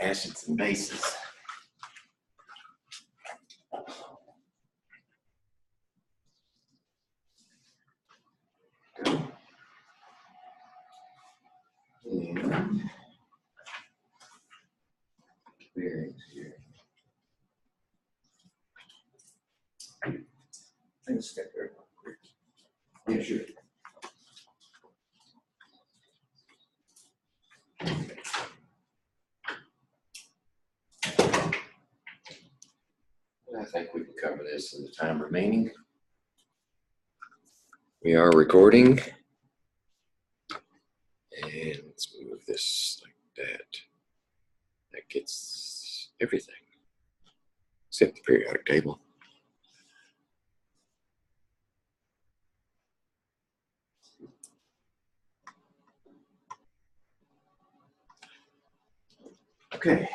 acids and bases. And bearings here. I can step there real quick. Yeah, sure. I think we can cover this in the time remaining. We are recording. And let's move this like that. That gets everything except the periodic table. Okay.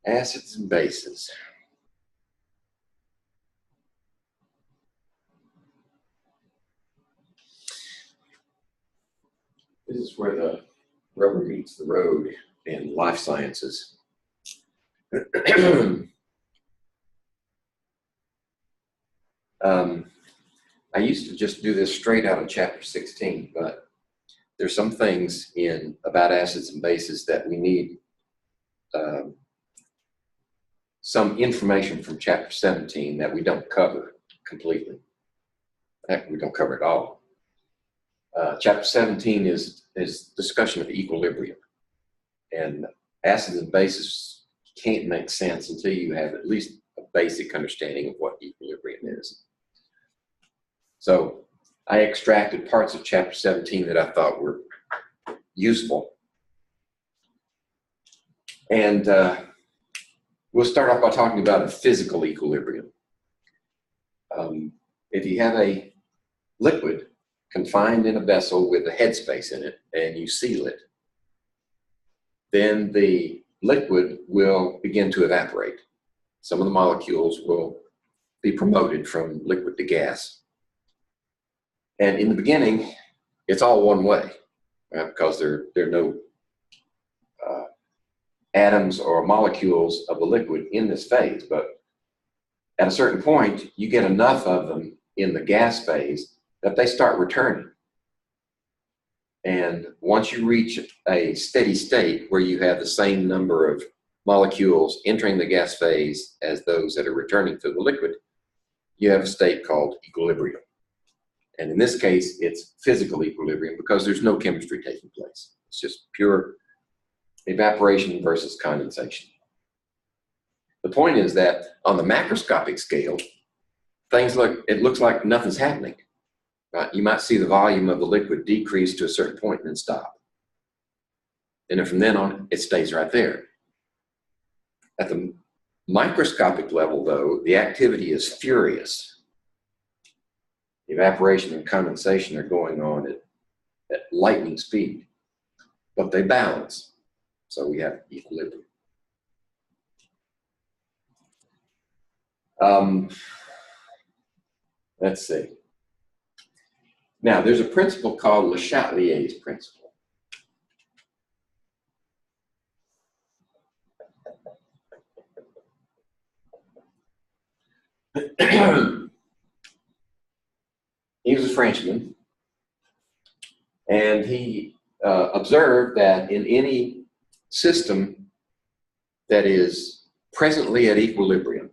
Acids and bases. This is where the rubber meets the road in life sciences. I used to just do this straight out of chapter 16, but there's some things about acids and bases that we need some information from chapter 17 that we don't cover completely. Heck, we don't cover it all. Chapter 17 is discussion of equilibrium. And acids and bases can't make sense until you have at least a basic understanding of what equilibrium is. So I extracted parts of chapter 17 that I thought were useful. And we'll start off by talking about a physical equilibrium. If you have a liquid confined in a vessel with a headspace in it and you seal it, then the liquid will begin to evaporate. Some of the molecules will be promoted from liquid to gas. And in the beginning, it's all one way, right? Because there are no atoms or molecules of the liquid in this phase. But at a certain point, you get enough of them in the gas phase that they start returning. And once you reach a steady state where you have the same number of molecules entering the gas phase as those that are returning to the liquid, you have a state called equilibrium. And in this case, it's physical equilibrium because there's no chemistry taking place. It's just pure evaporation versus condensation. The point is that on the macroscopic scale, it looks like nothing's happening. Right? You might see the volume of the liquid decrease to a certain point and then stop. And then from then on, it stays right there. At the microscopic level, though, the activity is furious. Evaporation and condensation are going on at lightning speed, but they balance. So we have equilibrium. Let's see. Now, there's a principle called the Chateliers Principle. He was a Frenchman, and he observed that in any system that is presently at equilibrium,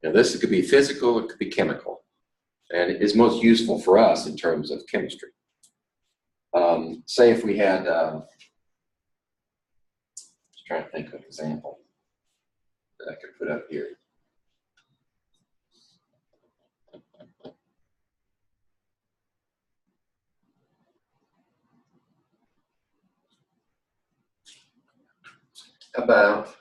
now this could be physical, it could be chemical, and it is most useful for us in terms of chemistry. Say if we had, just trying to think of an example that I could put up here. About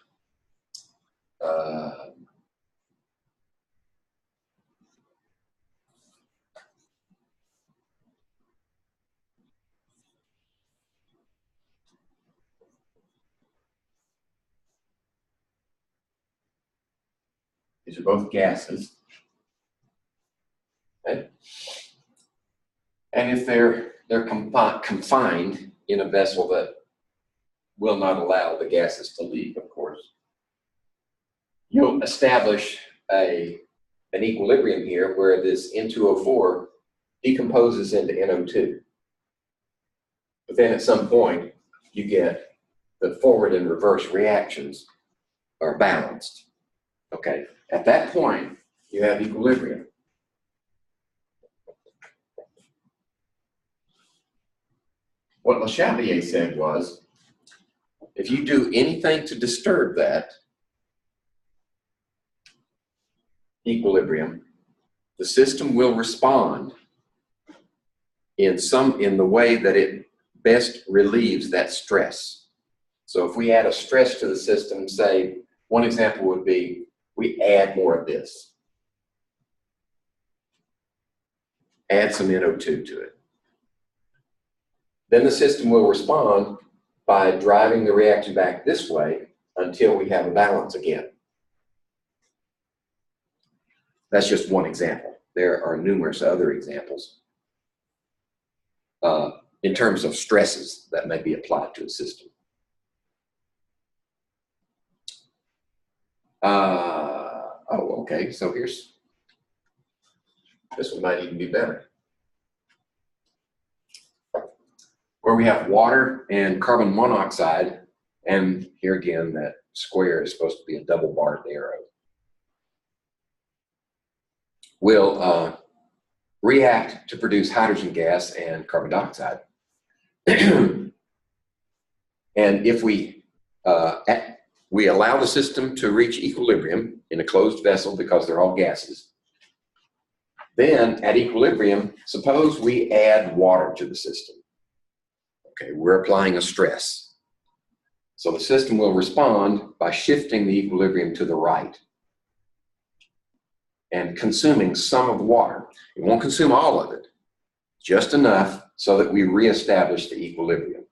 These are both gases. Okay. And if they're confined in a vessel that will not allow the gases to leak, of course, you'll establish an equilibrium here where this N2O4 decomposes into NO2. But then at some point, you get the forward and reverse reactions are balanced. Okay, at that point, you have equilibrium. What Le Chatelier said was, if you do anything to disturb that equilibrium, the system will respond in the way that it best relieves that stress. So if we add a stress to the system, say, one example would be, we add more of this. Add some NO2 to it. Then the system will respond by driving the reaction back this way until we have a balance again. That's just one example. There are numerous other examples in terms of stresses that may be applied to a system. Oh, okay, so here's, this one might even be better. Where we have water and carbon monoxide, and here again, that square is supposed to be a double barbed arrow, will react to produce hydrogen gas and carbon dioxide. And if we allow the system to reach equilibrium in a closed vessel because they're all gases, then at equilibrium, suppose we add water to the system. Okay, we're applying a stress. So the system will respond by shifting the equilibrium to the right and consuming some of the water. It won't consume all of it, just enough so that we reestablish the equilibrium.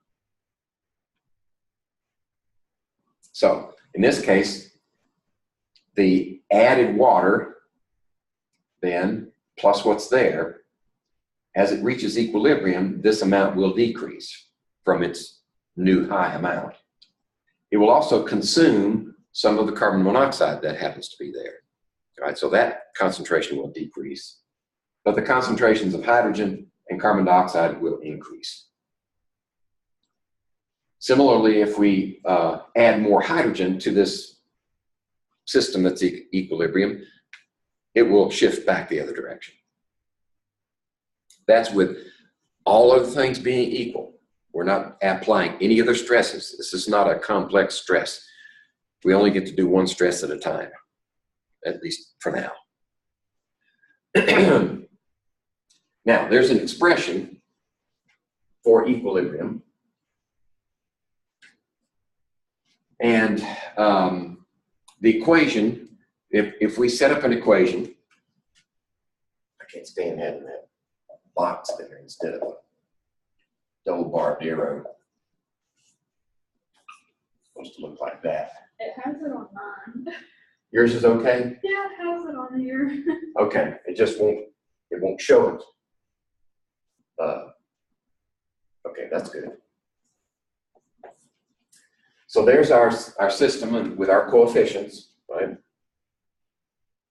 So in this case, the added water then, plus what's there, as it reaches equilibrium, this amount will decrease from its new high amount. It will also consume some of the carbon monoxide that happens to be there. All right, so that concentration will decrease, but the concentrations of hydrogen and carbon dioxide will increase. Similarly, if we add more hydrogen to this system that's equilibrium, it will shift back the other direction. That's with all other things being equal. We're not applying any other stresses. This is not a complex stress. We only get to do one stress at a time, at least for now. Now, there's an expression for equilibrium. And the equation, if we set up an equation, I can't stand having that box there instead of a double barbed arrow. It's supposed to look like that. It has it on mine. Yours is okay? Yeah, it has it on here. Okay, it just won't show it. Okay, that's good. So there's our system with our coefficients, right?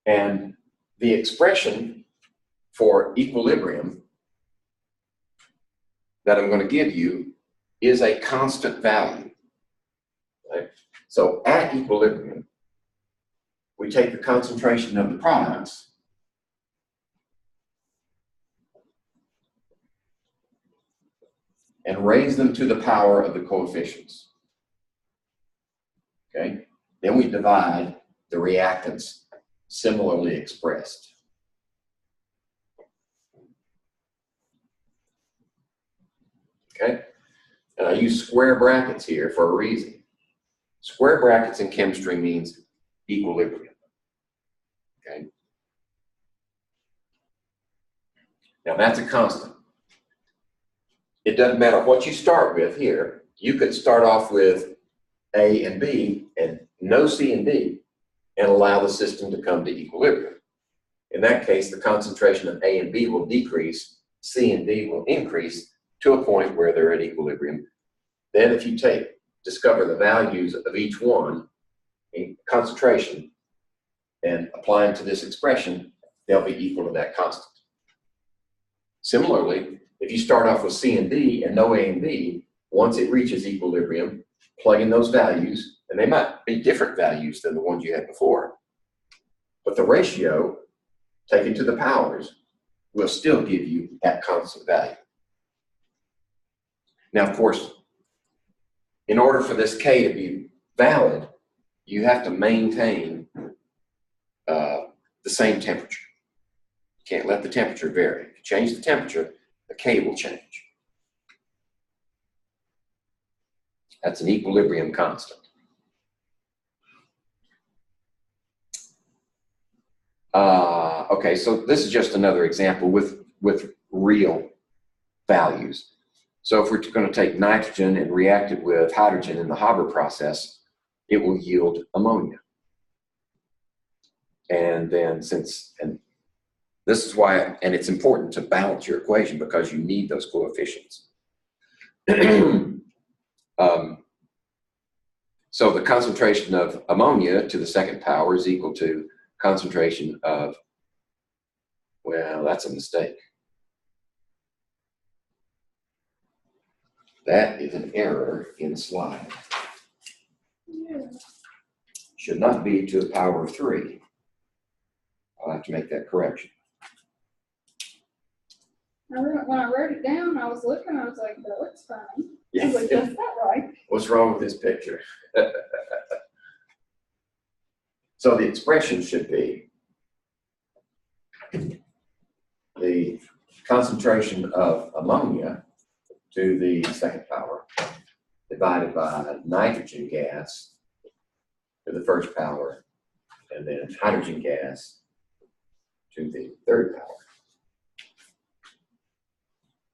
And the expression for equilibrium that I'm going to give you is a constant value, right? So at equilibrium, we take the concentration of the products and raise them to the power of the coefficients. Okay? Then we divide the reactants similarly expressed. Okay? And I use square brackets here for a reason. Square brackets in chemistry means equilibrium. Okay? Now that's a constant. It doesn't matter what you start with here. You could start off with A and B and no C and D, and allow the system to come to equilibrium. In that case, the concentration of A and B will decrease, C and D will increase to a point where they're at equilibrium. Then if you discover the values of each one in concentration and apply them to this expression, they'll be equal to that constant. Similarly, if you start off with C and D and no A and B, once it reaches equilibrium, plug in those values, and they might be different values than the ones you had before. But the ratio, taken to the powers, will still give you that constant value. Now, of course, in order for this K to be valid, you have to maintain the same temperature. You can't let the temperature vary. If you change the temperature, the K will change. That's an equilibrium constant. Okay, so this is just another example with real values. So if we're going to take nitrogen and react it with hydrogen in the Haber process, it will yield ammonia. And then and this is why, and it's important to balance your equation because you need those coefficients. So the concentration of ammonia to the second power is equal to concentration of, well, that's a mistake. That is an error in the slide. Yeah. Should not be to the power of 3. I'll have to make that correction. When I wrote it down, I was looking, I was like, that looks funny. I Yeah. was like, that's not right. What's wrong with this picture? So the expression should be the concentration of ammonia to the second power divided by nitrogen gas to the first power, and then hydrogen gas to the third power.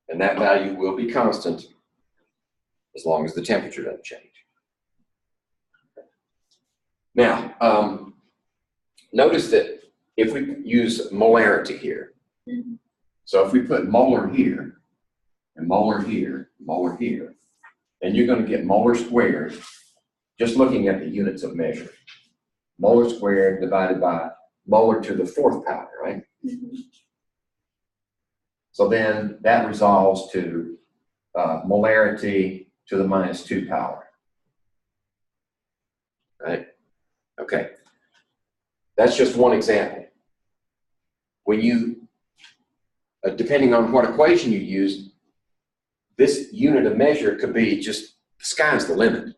And that value will be constant as long as the temperature doesn't change. Now, notice that if we use molarity here, so if we put molar here, and molar here, molar here, and you're going to get molar squared, just looking at the units of measure. Molar squared divided by molar to the fourth power, right? So then that resolves to molarity to the -2 power, right? Okay, that's just one example. When you, depending on what equation you use, this unit of measure could be just, the sky's the limit.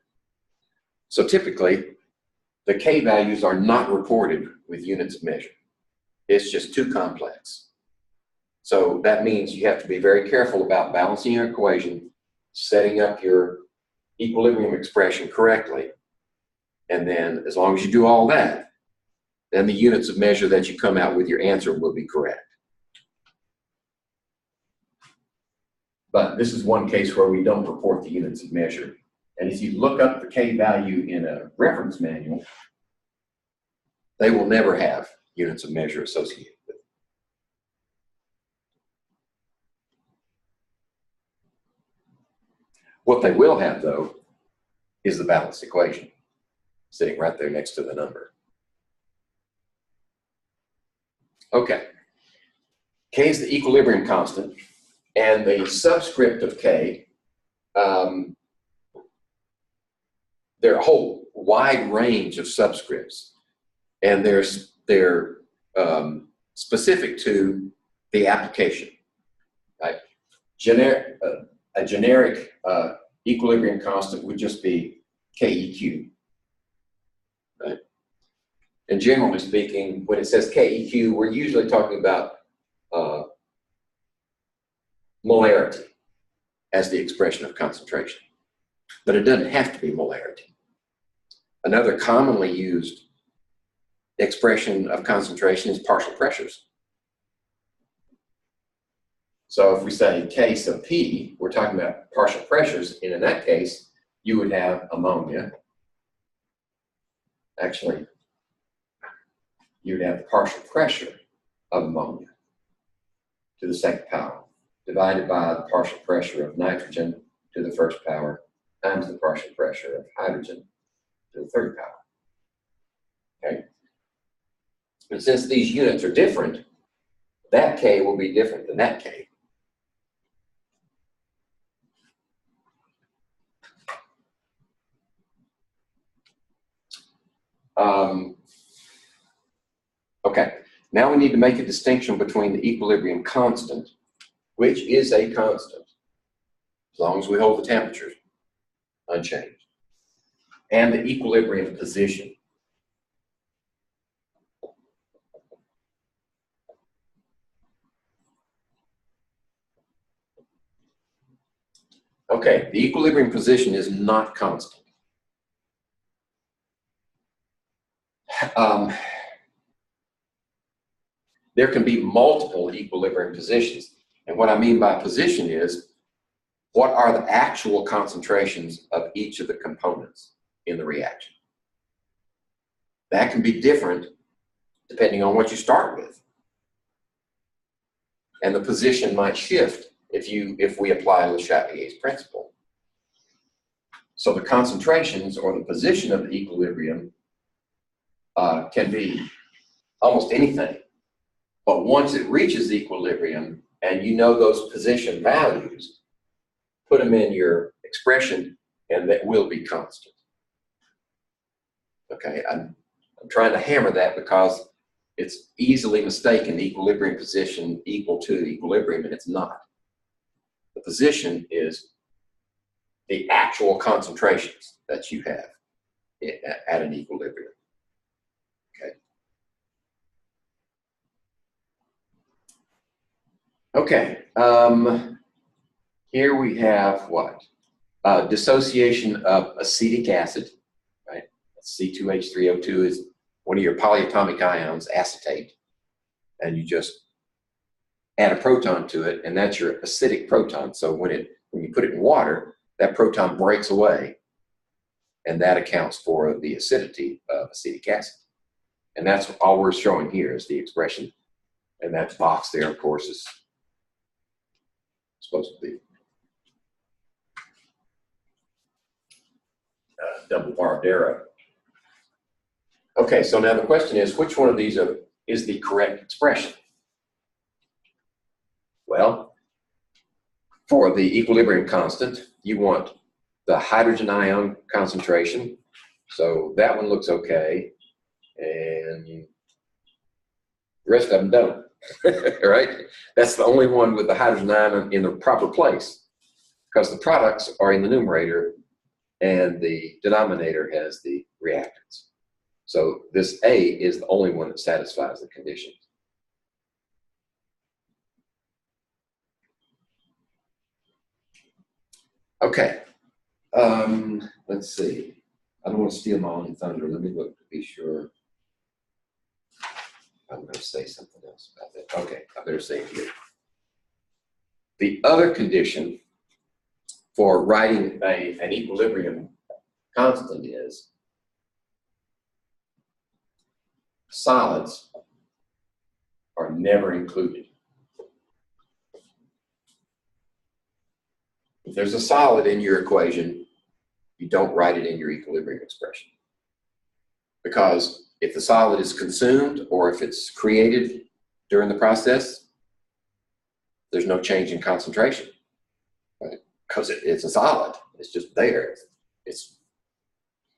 So typically, the K values are not reported with units of measure. It's just too complex. So that means you have to be very careful about balancing your equation, setting up your equilibrium expression correctly. And then as long as you do all that, then the units of measure that you come out with your answer will be correct. But this is one case where we don't report the units of measure. And if you look up the K value in a reference manual, they will never have units of measure associated with it. What they will have, though, is the balanced equation sitting right there next to the number. Okay. K is the equilibrium constant, and the subscript of K, there are a whole wide range of subscripts, and they're specific to the application. Right? A generic equilibrium constant would just be KEQ. Right? And generally speaking, when it says KEQ, we're usually talking about molarity as the expression of concentration. But it doesn't have to be molarity. Another commonly used expression of concentration is partial pressures. So if we say K sub P, we're talking about partial pressures, and in that case, you would have ammonia. Actually, you'd have the partial pressure of ammonia to the second power divided by the partial pressure of nitrogen to the first power times the partial pressure of hydrogen to the third power. Okay? And since these units are different, that K will be different than that K. Okay, now we need to make a distinction between the equilibrium constant, which is a constant, as long as we hold the temperatures unchanged, and the equilibrium position. Okay, the equilibrium position is not constant. There can be multiple equilibrium positions. And what I mean by position is, what are the actual concentrations of each of the components in the reaction? That can be different depending on what you start with. And the position might shift if we apply Le Chatelier's principle. So the concentrations or the position of the equilibrium can be almost anything. But once it reaches equilibrium and you know those position values, put them in your expression and that will be constant. Okay, I'm trying to hammer that because it's easily mistaken equilibrium position equal to equilibrium, and it's not. The position is the actual concentrations that you have at an equilibrium. Okay. Here we have what? Dissociation of acetic acid, right? C2H3O2 is one of your polyatomic ions, acetate, and you just add a proton to it, and that's your acidic proton. So when you put it in water, that proton breaks away, and that accounts for the acidity of acetic acid. And that's all we're showing here is the expression. And that box there, of course, is supposed to be double barbed arrow. Okay, so now the question is, which one of these is the correct expression? Well, for the equilibrium constant, you want the hydrogen ion concentration. So that one looks okay, and the rest of them don't, right? That's the only one with the hydrogen ion in the proper place, because the products are in the numerator and the denominator has the reactants. So this A is the only one that satisfies the conditions. Okay, let's see. I don't want to steal my own thunder. Let me look to be sure. I'm going to say something else about that. Okay, I better say it here. The other condition for writing an equilibrium constant is solids are never included. If there's a solid in your equation, you don't write it in your equilibrium expression. Because if the solid is consumed or if it's created during the process, there's no change in concentration, right? Because it's a solid. It's just there. It's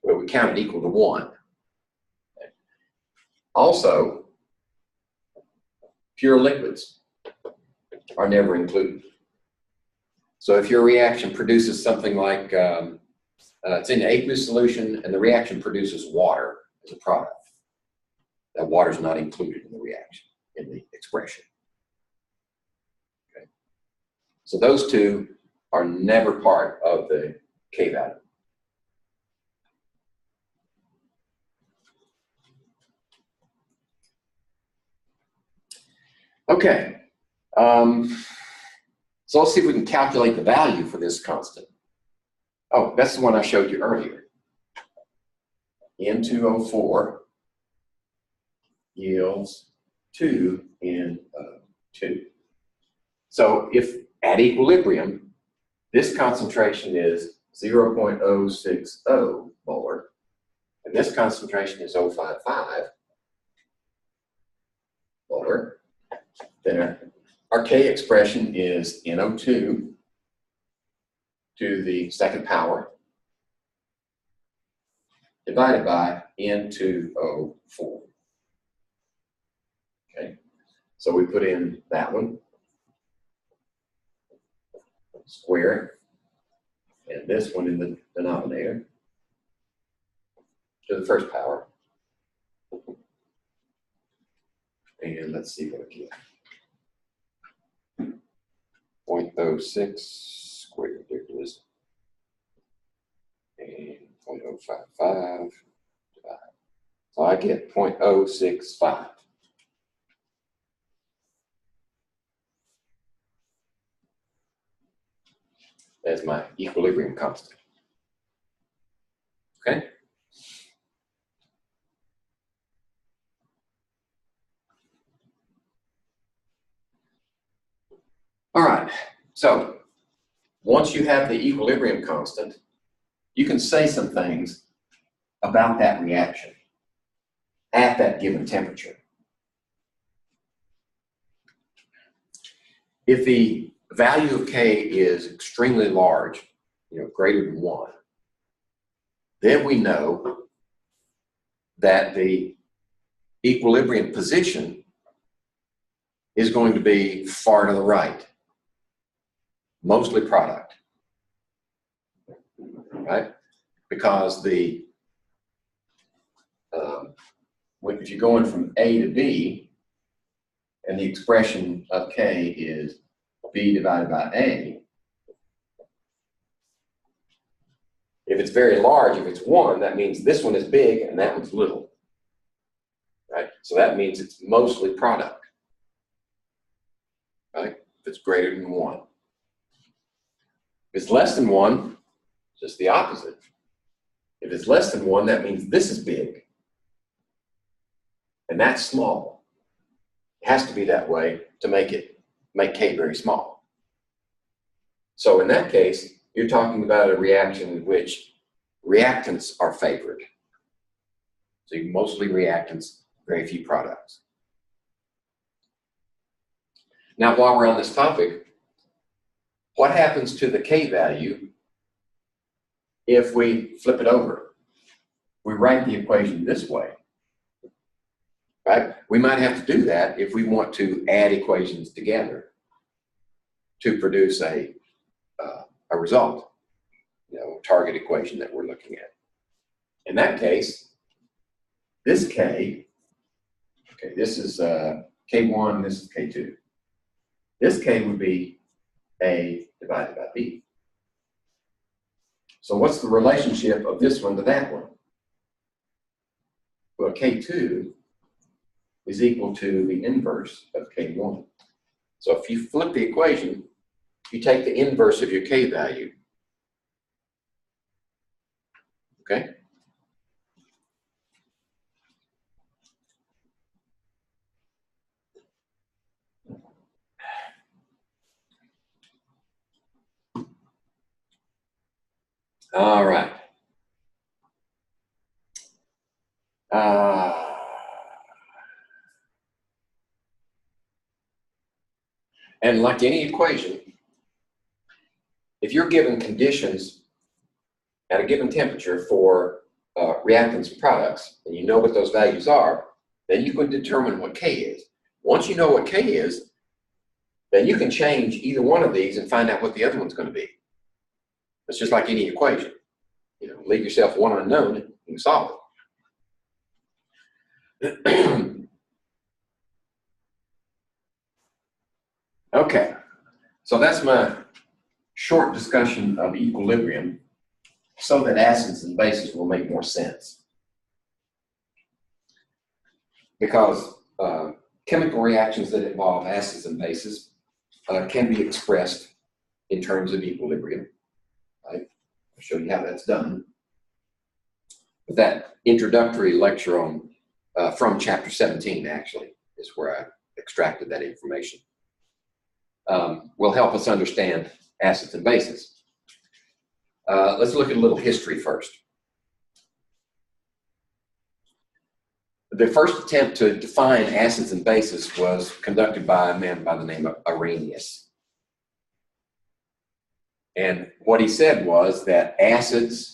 where we count it equal to 1. Okay. Also, pure liquids are never included. So if your reaction produces something like, it's in aqueous solution and the reaction produces water as a product, that water is not included in the reaction, in the expression. Okay. So those two are never part of the K value. Okay. So let's see if we can calculate the value for this constant. Oh, that's the one I showed you earlier. N2O4 yields 2NO2. So if at equilibrium, this concentration is 0.060 molar, and this concentration is 0.55 molar, then our K expression is NO2 to the second power divided by N2O4. Okay, so we put in that one, square it, and this one in the denominator to the first power. And let's see what we get. 0.06 squared, there it is. And 0.055 divided. So I get 0.065. As my equilibrium constant. Okay? All right, so once you have the equilibrium constant, you can say some things about that reaction at that given temperature. If the value of K is extremely large, greater than 1, then we know that the equilibrium position is going to be far to the right, mostly product, right? Because if you're going from A to B, and the expression of K is B divided by A, if it's very large, if it's 1, that means this one is big and that one's little, right? So that means it's mostly product, right? If it's greater than 1. If it's less than 1, just the opposite. If it's less than 1, that means this is big and that's small. It has to be that way to make K very small. So in that case, you're talking about a reaction in which reactants are favored. So mostly reactants, very few products. Now, while we're on this topic, what happens to the K value if we flip it over? We write the equation this way, right? We might have to do that if we want to add equations together to produce a result, a target equation that we're looking at. In that case, this K, okay, this is K1, this is K2. This K would be A divided by B. So what's the relationship of this one to that one? Well, K2 is equal to the inverse of K1. So if you flip the equation, you take the inverse of your K value. Okay? All right. And like any equation, if you're given conditions at a given temperature for reactants and products, and you know what those values are, then you can determine what K is. Once you know what K is, then you can change either one of these and find out what the other one's going to be. It's just like any equation. Leave yourself one unknown and you can solve it. Okay, so that's my short discussion of equilibrium so that acids and bases will make more sense. Because chemical reactions that involve acids and bases can be expressed in terms of equilibrium. Right? I'll show you how that's done. But that introductory lecture on from chapter 17, actually, is where I extracted that information. Will help us understand acids and bases. Let's look at a little history first. The first attempt to define acids and bases was conducted by a man by the name of Arrhenius. And what he said was that acids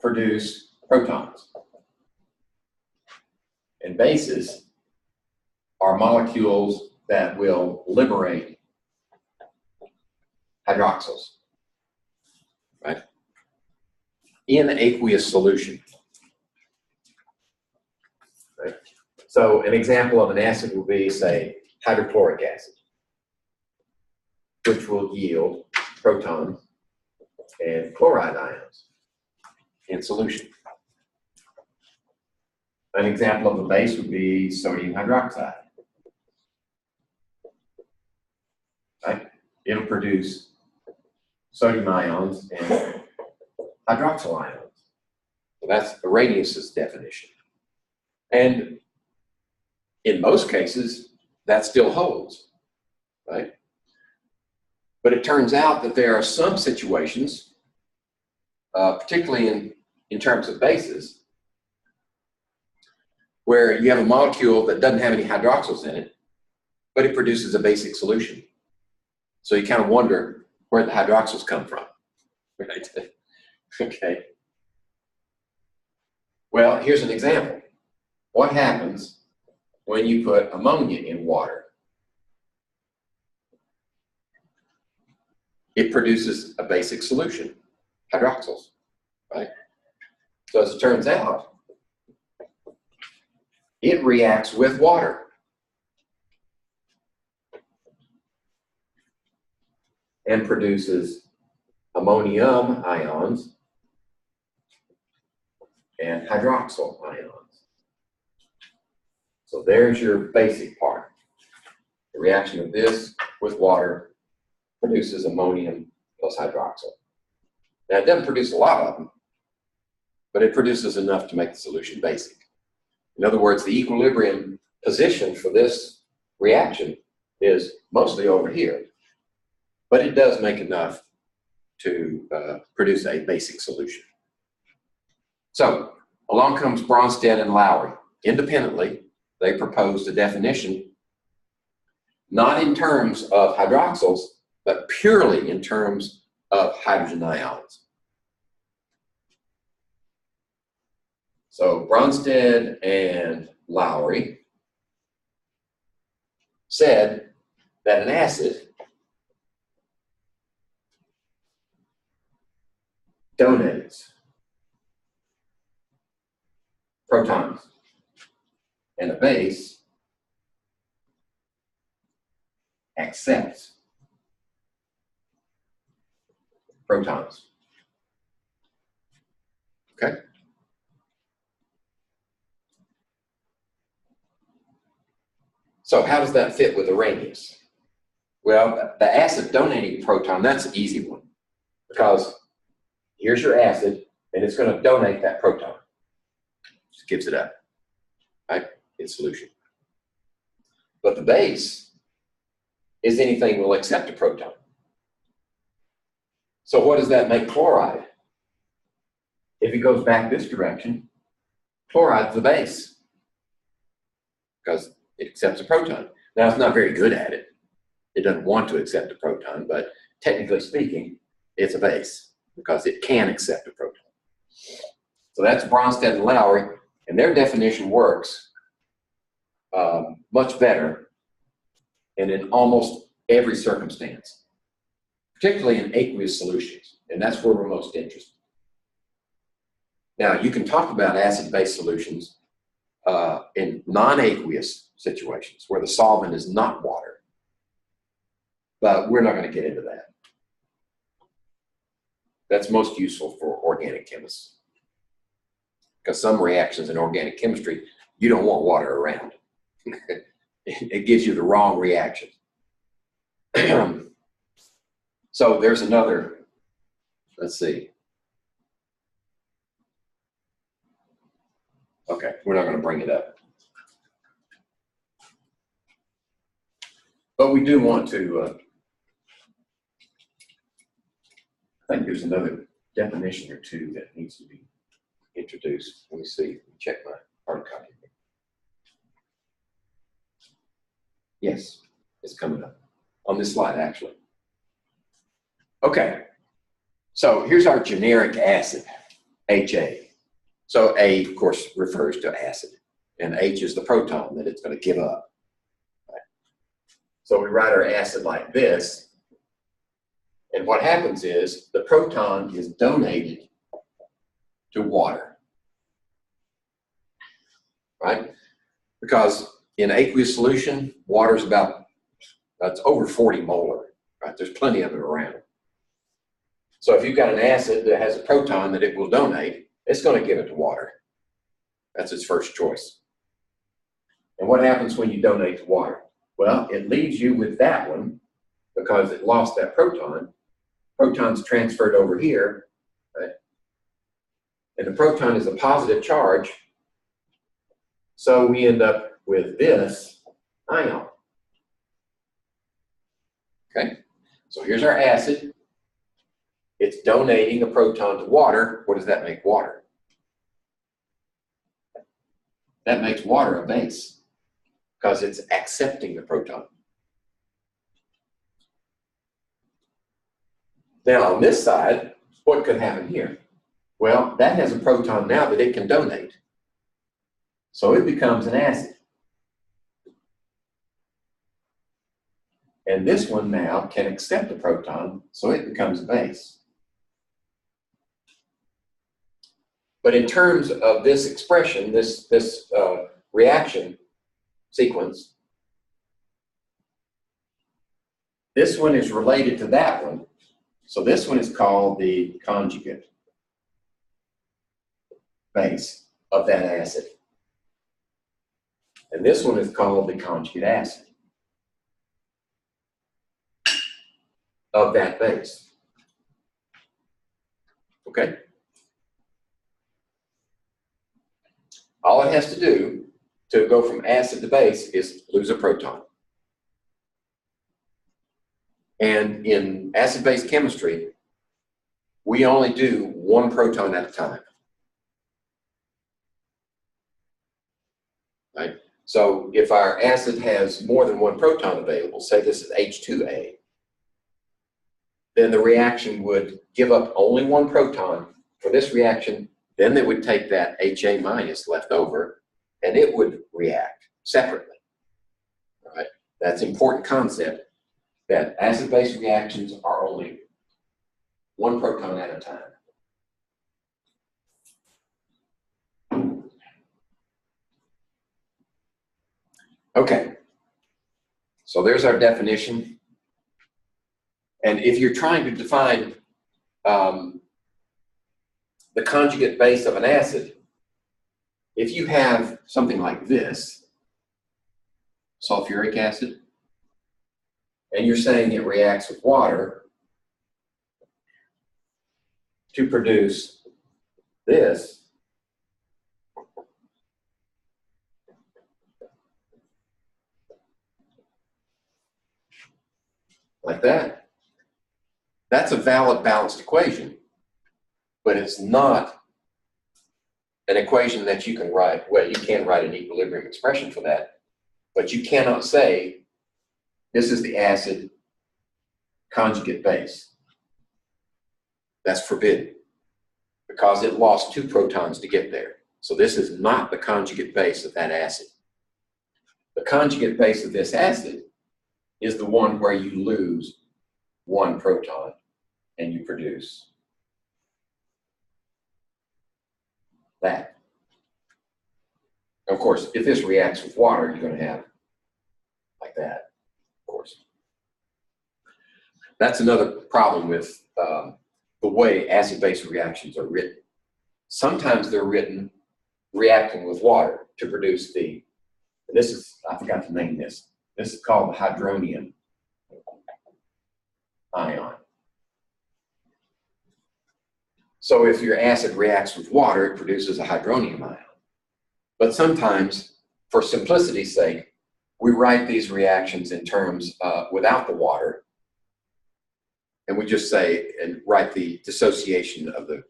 produce protons, and bases are molecules that will liberate hydroxyls, right, in aqueous solution. Right? So an example of an acid would be, say, hydrochloric acid, which will yield protons and chloride ions in solution. An example of a base would be sodium hydroxide. Right? It'll produce sodium ions and hydroxyl ions. So that's Arrhenius's definition. And in most cases, that still holds, right? But it turns out that there are some situations, particularly in terms of bases, where you have a molecule that doesn't have any hydroxyls in it, but it produces a basic solution. So you kind of wonder where the hydroxyls come from, right? Okay. Well, here's an example. What happens when you put ammonia in water? It produces a basic solution, hydroxyls, right? So as it turns out, it reacts with water. And produces ammonium ions and hydroxyl ions. So there's your basic part. The reaction of this with water produces ammonium plus hydroxyl. Now, it doesn't produce a lot of them, but it produces enough to make the solution basic. In other words, the equilibrium position for this reaction is mostly over here, but it does make enough to produce a basic solution. So along comes Bronsted and Lowry. Independently, they proposed a definition, not in terms of hydroxyls, but purely in terms of hydrogen ions. So Bronsted and Lowry said that an acid donates protons and a base accepts protons. Okay? So how does that fit with Arrhenius? Well, the acid donating proton, that's an easy one, because here's your acid, and it's going to donate that proton. Just gives it up, right, in solution. But the base is anything that will accept a proton. So what does that make chloride? If it goes back this direction, chloride's the base, because it accepts a proton. Now, it's not very good at it. It doesn't want to accept a proton, but technically speaking, it's a base, because it can accept a proton. So that's Bronsted and Lowry, and their definition works much better and in almost every circumstance, particularly in aqueous solutions, and that's where we're most interested. Now, you can talk about acid-base solutions in non-aqueous situations where the solvent is not water, but we're not going to get into that. That's most useful for organic chemists, because some reactions in organic chemistry, you don't want water around. it gives you the wrong reaction. So there's another, let's see. Okay, we're not going to bring it up. But we do want to, I think there's another definition or two that needs to be introduced. Let me see, check my hard copy. Yes, it's coming up on this slide, actually. Okay, so here's our generic acid, HA. So A, of course, refers to acid, and H is the proton that it's going to give up. Right? So we write our acid like this, and what happens is the proton is donated to water, right? Because in aqueous solution, water is it's over 40 molar, right? There's plenty of it around. So if you've got an acid that has a proton that it will donate, it's going to give it to water. That's its first choice. And what happens when you donate to water? Well, it leaves you with that one because it lost that proton. Proton's transferred over here, right? And the proton is a positive charge. So we end up with this ion. Okay, so here's our acid. It's donating a proton to water. What does that make water? That makes water a base because it's accepting the proton. Now on this side, what could happen here? Well, that has a proton now that it can donate. So it becomes an acid. And this one now can accept the proton, so it becomes a base. But in terms of this expression, this reaction sequence, this one is related to that one. So this one is called the conjugate base of that acid. And this one is called the conjugate acid of that base. Okay? All it has to do to go from acid to base is lose a proton. And in acid-base chemistry, we only do one proton at a time. Right? So if our acid has more than one proton available, say this is H2A, then the reaction would give up only one proton for this reaction. Then they would take that HA minus left over, and it would react separately. All right? That's an important concept, that acid-base reactions are only one proton at a time. Okay, so there's our definition. And if you're trying to define the conjugate base of an acid, if you have something like this, sulfuric acid, and you're saying it reacts with water to produce this, like that, that's a valid balanced equation, but it's not an equation that you can write. Well, you can write an equilibrium expression for that, but you cannot say this is the acid conjugate base. That's forbidden because it lost two protons to get there. So this is not the conjugate base of that acid. The conjugate base of this acid is the one where you lose one proton and you produce that. Of course, if this reacts with water, you're going to have like that, of course. That's another problem with the way acid-base reactions are written. Sometimes they're written reacting with water to produce the this is, I forgot to name this. This is called the hydronium ion. So if your acid reacts with water, it produces a hydronium ion. But sometimes, for simplicity's sake, we write these reactions in terms without the water, and we just say and write the dissociation of the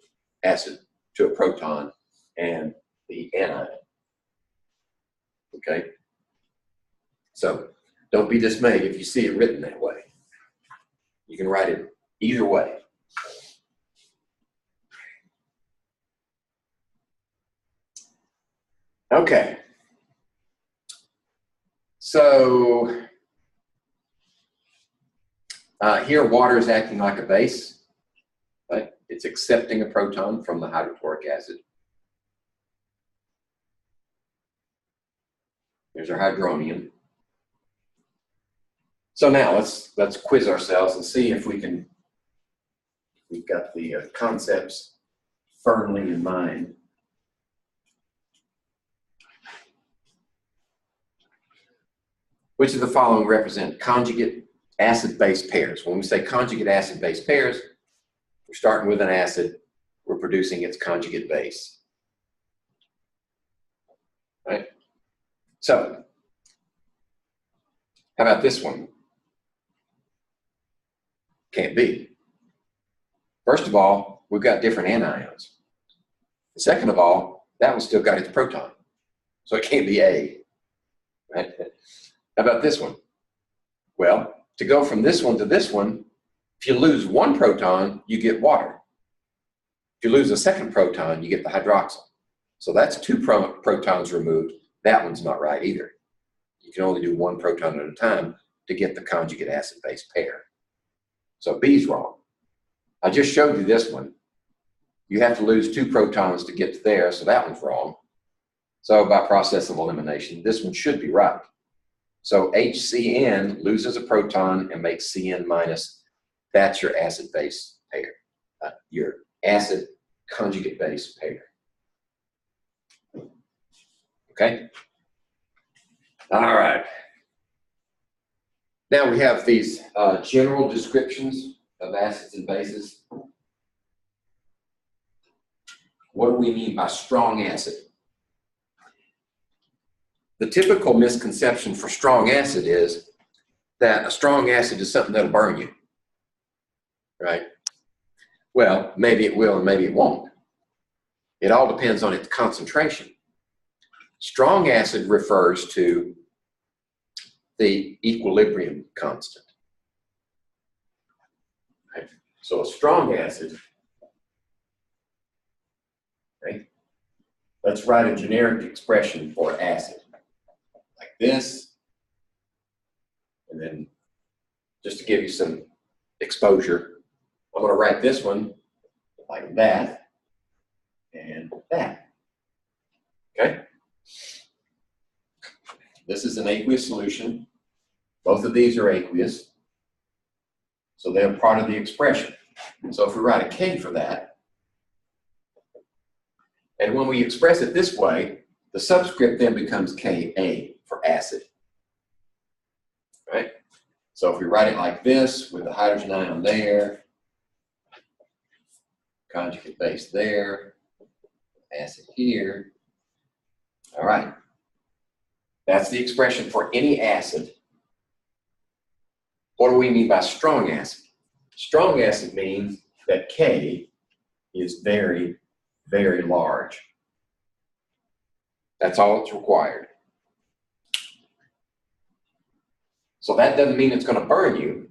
acid to a proton and the anion. Okay? So don't be dismayed if you see it written that way. You can write it either way. Okay. So here water is acting like a base. Right? It's accepting a proton from the hydrochloric acid. There's our hydronium. So now let's quiz ourselves and see if we've got the concepts firmly in mind. Which of the following represent conjugate acid-base pairs? When we say conjugate acid-base pairs, we're starting with an acid, we're producing its conjugate base. Right? So, how about this one? Can't be. First of all, we've got different anions. Second of all, that one's still got its proton. So it can't be A. Right? How about this one? Well, to go from this one to this one, if you lose one proton, you get water. If you lose a second proton, you get the hydroxyl. So that's two protons removed. That one's not right either. You can only do one proton at a time to get the conjugate acid-base pair. So B's wrong. I just showed you this one. You have to lose two protons to get to there, so that one's wrong. So by process of elimination, this one should be right. So HCN loses a proton and makes CN minus. That's your acid-base pair, your acid conjugate base pair. Okay? All right. Now we have these general descriptions of acids and bases. What do we mean by strong acid? The typical misconception for strong acid is that a strong acid is something that'll burn you, right? Well, maybe it will and maybe it won't. It all depends on its concentration. Strong acid refers to the equilibrium constant. Right? So a strong acid, right? Let's write a generic expression for acid. Like this, and then just to give you some exposure, I'm going to write this one like that and that. Okay? This is an aqueous solution. Both of these are aqueous, so they're part of the expression. So if we write a K for that, and when we express it this way, the subscript then becomes Ka for acid. Right? So if we write it like this, with the hydrogen ion there, conjugate base there, acid here. All right. That's the expression for any acid. What do we mean by strong acid? Strong acid means that K is very, very large. That's all it's required. So that doesn't mean it's going to burn you.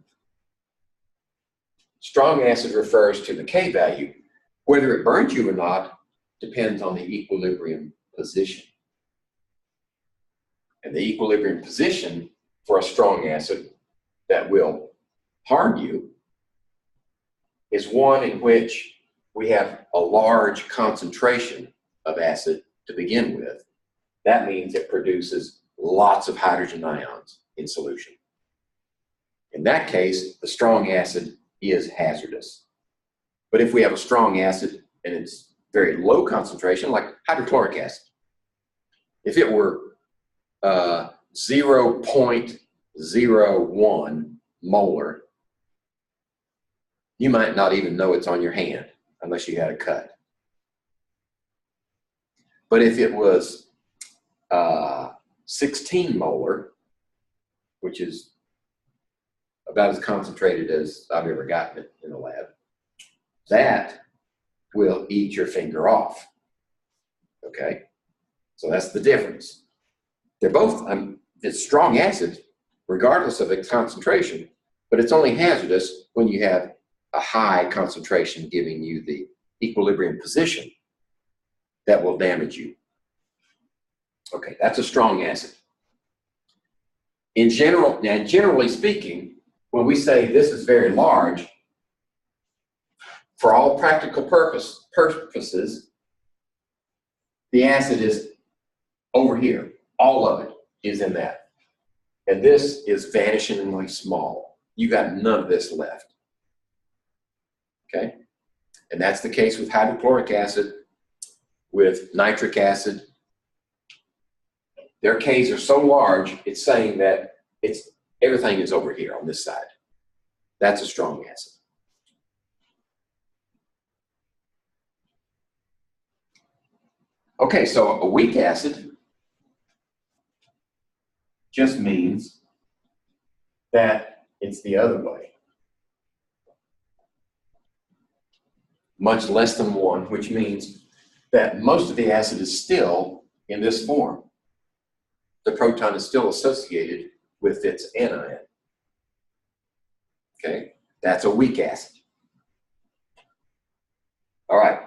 Strong acid refers to the K value. Whether it burns you or not depends on the equilibrium position. And the equilibrium position for a strong acid that will harm you is one in which we have a large concentration of acid to begin with. That means it produces lots of hydrogen ions in solution. In that case, the strong acid is hazardous. But if we have a strong acid and it's very low concentration, like hydrochloric acid, if it were 0.01 molar, you might not even know it's on your hand unless you had a cut. But if it was 16 molar, which is about as concentrated as I've ever gotten it in the lab, that will eat your finger off. Okay? So that's the difference. They're both, it's strong acid, regardless of its concentration, but it's only hazardous when you have a high concentration giving you the equilibrium position that will damage you. Okay, that's a strong acid. In general, and generally speaking, when we say this is very large, for all practical purposes, the acid is over here. All of it is in that. And this is vanishingly small. You got none of this left. Okay? And that's the case with hydrochloric acid, with nitric acid. Their Ks are so large, it's saying that everything is over here on this side. That's a strong acid. Okay, so a weak acid just means that it's the other way. Much less than 1, which means that most of the acid is still in this form. The proton is still associated with its anion. Okay, that's a weak acid. All right.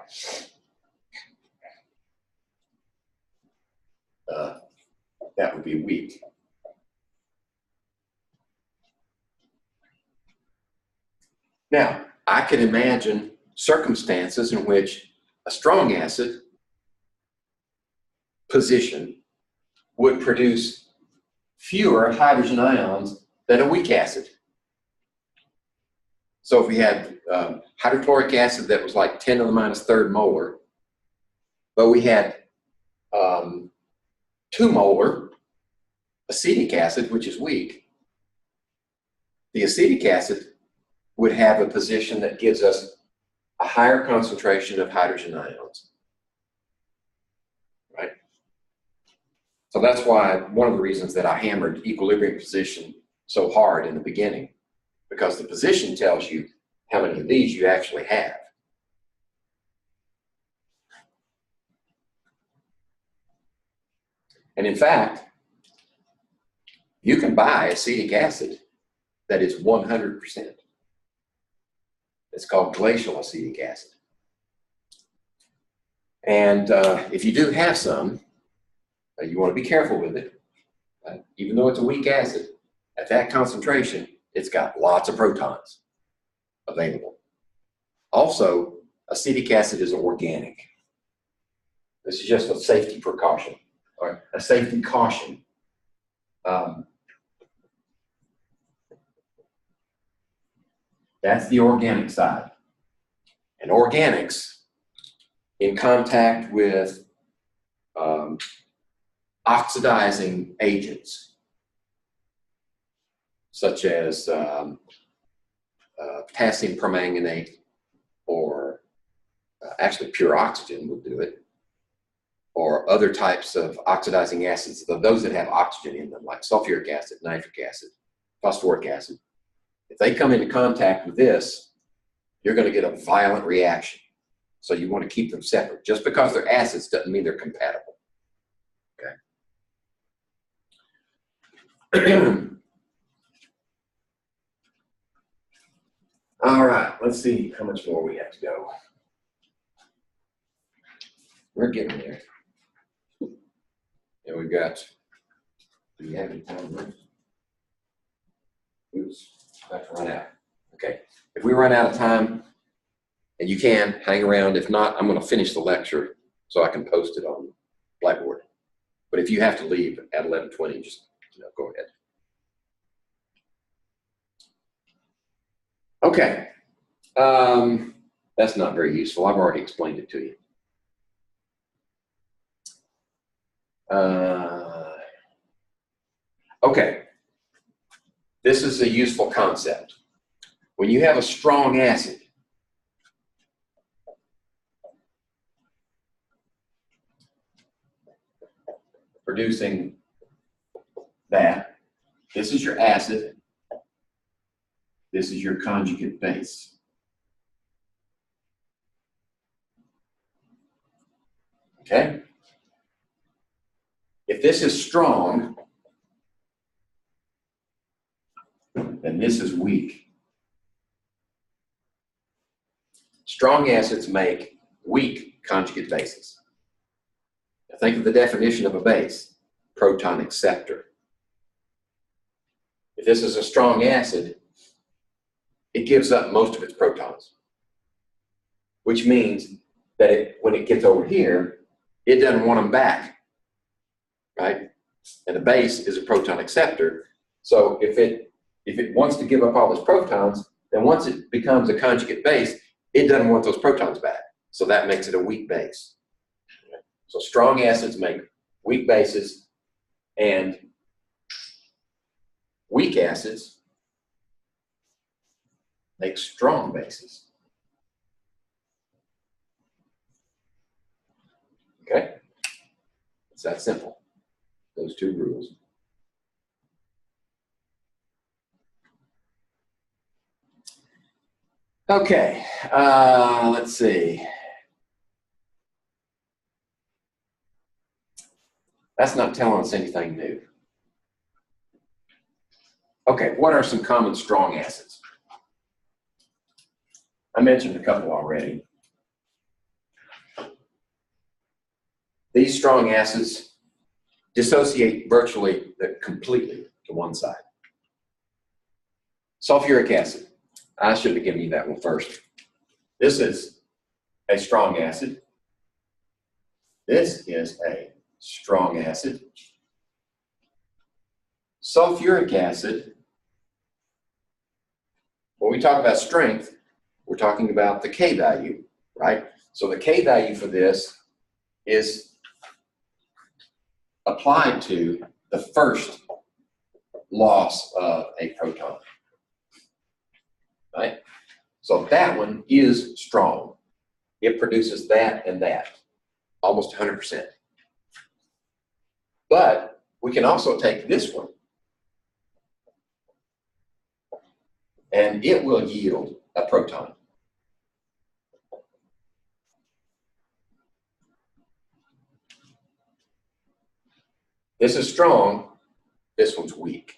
That would be weak. Now, I can imagine circumstances in which a strong acid position would produce fewer hydrogen ions than a weak acid. So if we had hydrochloric acid that was like 10 to the minus third molar, but we had 2 molar acetic acid, which is weak, the acetic acid would have a position that gives us a higher concentration of hydrogen ions. Right? So that's why one of the reasons that I hammered equilibrium position so hard in the beginning, because the position tells you how many of these you actually have. And in fact, you can buy acetic acid that is 100%. It's called glacial acetic acid. And if you do have some, you want to be careful with it. Even though it's a weak acid, at that concentration, it's got lots of protons available. Also, acetic acid is organic. This is just a safety precaution, or a safety caution. That's the organic side. And organics, in contact with oxidizing agents, such as potassium permanganate, or actually pure oxygen will do it, or other types of oxidizing acids, those that have oxygen in them, like sulfuric acid, nitric acid, phosphoric acid. If they come into contact with this, you're going to get a violent reaction. So you want to keep them separate. Just because they're acids doesn't mean they're compatible. Okay. All right, let's see how much more we have to go. We're getting there. And we've got, do you have any time left? Oops, about to run out. Okay, if we run out of time, and you can, hang around. If not, I'm going to finish the lecture so I can post it on Blackboard. But if you have to leave at 11:20, just go ahead. Okay, that's not very useful. I've already explained it to you. Okay, this is a useful concept. When you have a strong acid, producing that, this is your acid, this is your conjugate base. Okay? If this is strong, then this is weak. Strong acids make weak conjugate bases. Now think of the definition of a base, proton acceptor. If this is a strong acid, it gives up most of its protons, which means that when it gets over here, it doesn't want them back, right? And a base is a proton acceptor. So if it wants to give up all its protons, then once it becomes a conjugate base, it doesn't want those protons back. So that makes it a weak base. So strong acids make weak bases, and weak acids make strong bases. Okay? It's that simple. Those two rules. Okay, let's see. That's not telling us anything new. Okay, what are some common strong acids? I mentioned a couple already. These strong acids dissociate virtually completely to one side. Sulfuric acid. I should have given you that one first. This is a strong acid. This is a strong acid. Sulfuric acid, when we talk about strength, we're talking about the K value, right? So the K value for this is applied to the first loss of a proton, right? So that one is strong. It produces that and that, almost 100%. But we can also take this one, and it will yield a proton. This is strong, this one's weak.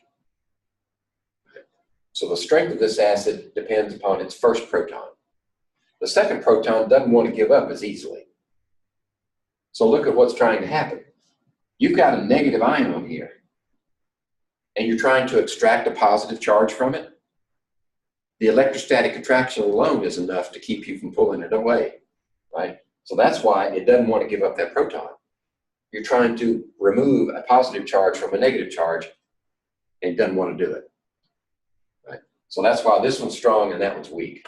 So the strength of this acid depends upon its first proton. The second proton doesn't want to give up as easily. So look at what's trying to happen. You've got a negative ion here, and you're trying to extract a positive charge from it. The electrostatic attraction alone is enough to keep you from pulling it away, right? So that's why it doesn't want to give up that proton. You're trying to remove a positive charge from a negative charge, and it doesn't want to do it, right? So that's why this one's strong and that one's weak.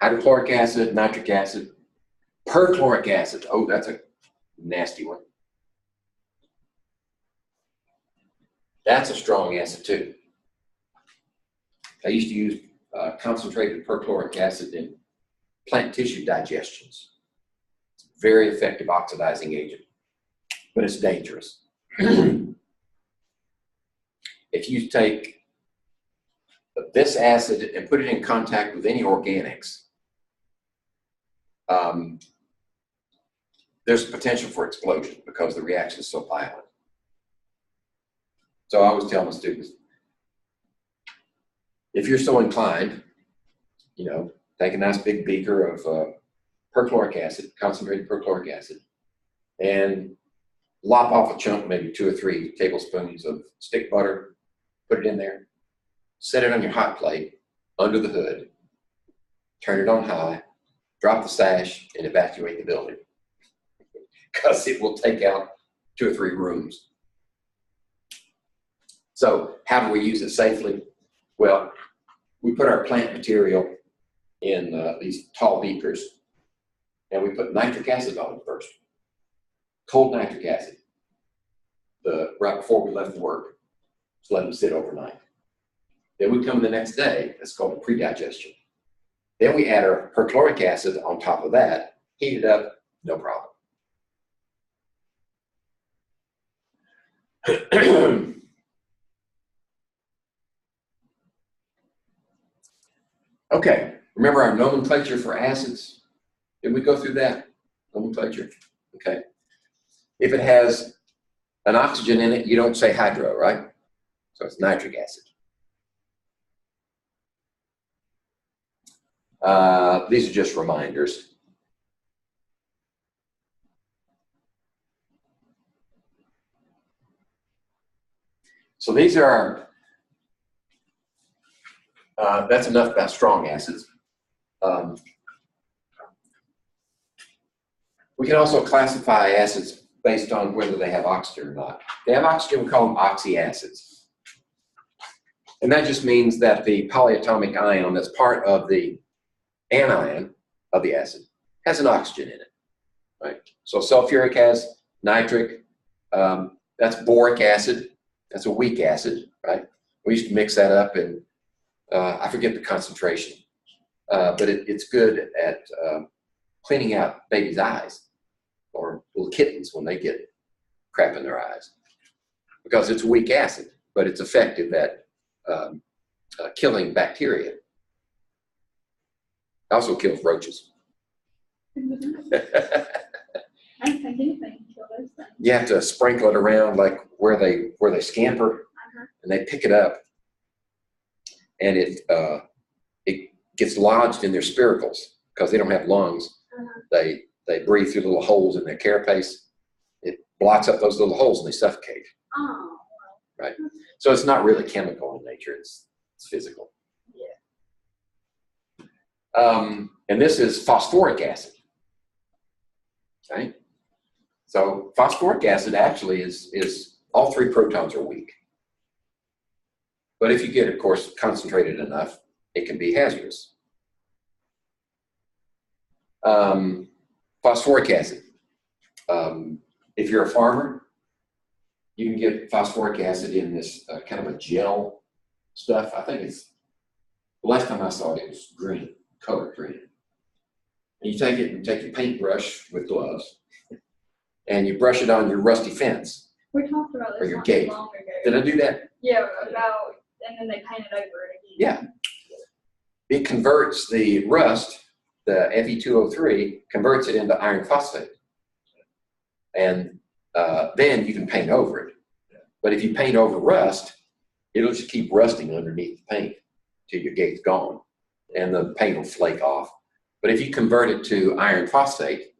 Hydrochloric acid, nitric acid, perchloric acid. Oh, that's a nasty one. That's a strong acid too. I used to use concentrated perchloric acid in plant tissue digestions. It's a very effective oxidizing agent, but it's dangerous. If you take this acid and put it in contact with any organics, there's potential for explosion because the reaction is so violent. So I always tell my students, if you're so inclined, you know, take a nice big beaker of perchloric acid, concentrated perchloric acid, and lop off a chunk, maybe 2 or 3 tablespoons of stick butter, put it in there, set it on your hot plate under the hood, turn it on high, drop the sash, and evacuate the building, because it will take out 2 or 3 rooms. So how do we use it safely? Well, we put our plant material in these tall beakers, and we put nitric acid on it first. Cold nitric acid. right before we left work. Just let them sit overnight. Then we come the next day. That's called a pre-digestion. Then we add our perchloric acid on top of that, heat it up, no problem. Okay, remember our nomenclature for acids? Did we go through that nomenclature? Okay. If it has an oxygen in it, you don't say hydro, right? So it's nitric acid. These are just reminders. So these are our, that's enough about strong acids. We can also classify acids based on whether they have oxygen or not. If they have oxygen, we call them oxyacids. And that just means that the polyatomic ion that's part of the anion of the acid has an oxygen in it, right? So sulfuric has nitric, that's boric acid, that's a weak acid, right? We used to mix that up and I forget the concentration, but it's good at cleaning out babies' eyes or little kittens when they get crap in their eyes because it's a weak acid, but it's effective at killing bacteria. It also kills roaches. I don't think anything can kill those things. You have to sprinkle it around like where they scamper, and they pick it up, and it gets lodged in their spiracles because they don't have lungs. They breathe through little holes in their carapace. It blocks up those little holes and they suffocate. Oh, right. So it's not really chemical in nature. It's physical. yeah. And this is phosphoric acid. Okay. So phosphoric acid actually is all three protons are weak. But if you get, of course, concentrated enough, it can be hazardous. Phosphoric acid. If you're a farmer, you can get phosphoric acid in this kind of a gel stuff. I think it's, the last time I saw it, it was green, colored green. And you take it and take your paintbrush with gloves, and you brush it on your rusty fence. We talked about Or this your not gate. too long ago. Did I do that? Yeah, about, and then they painted over it again. Yeah. It converts the rust, the Fe2O3, converts it into iron phosphate. And then you can paint over it. But if you paint over rust, it'll just keep rusting underneath the paint till your gate's gone, and the paint will flake off. But if you convert it to iron phosphate,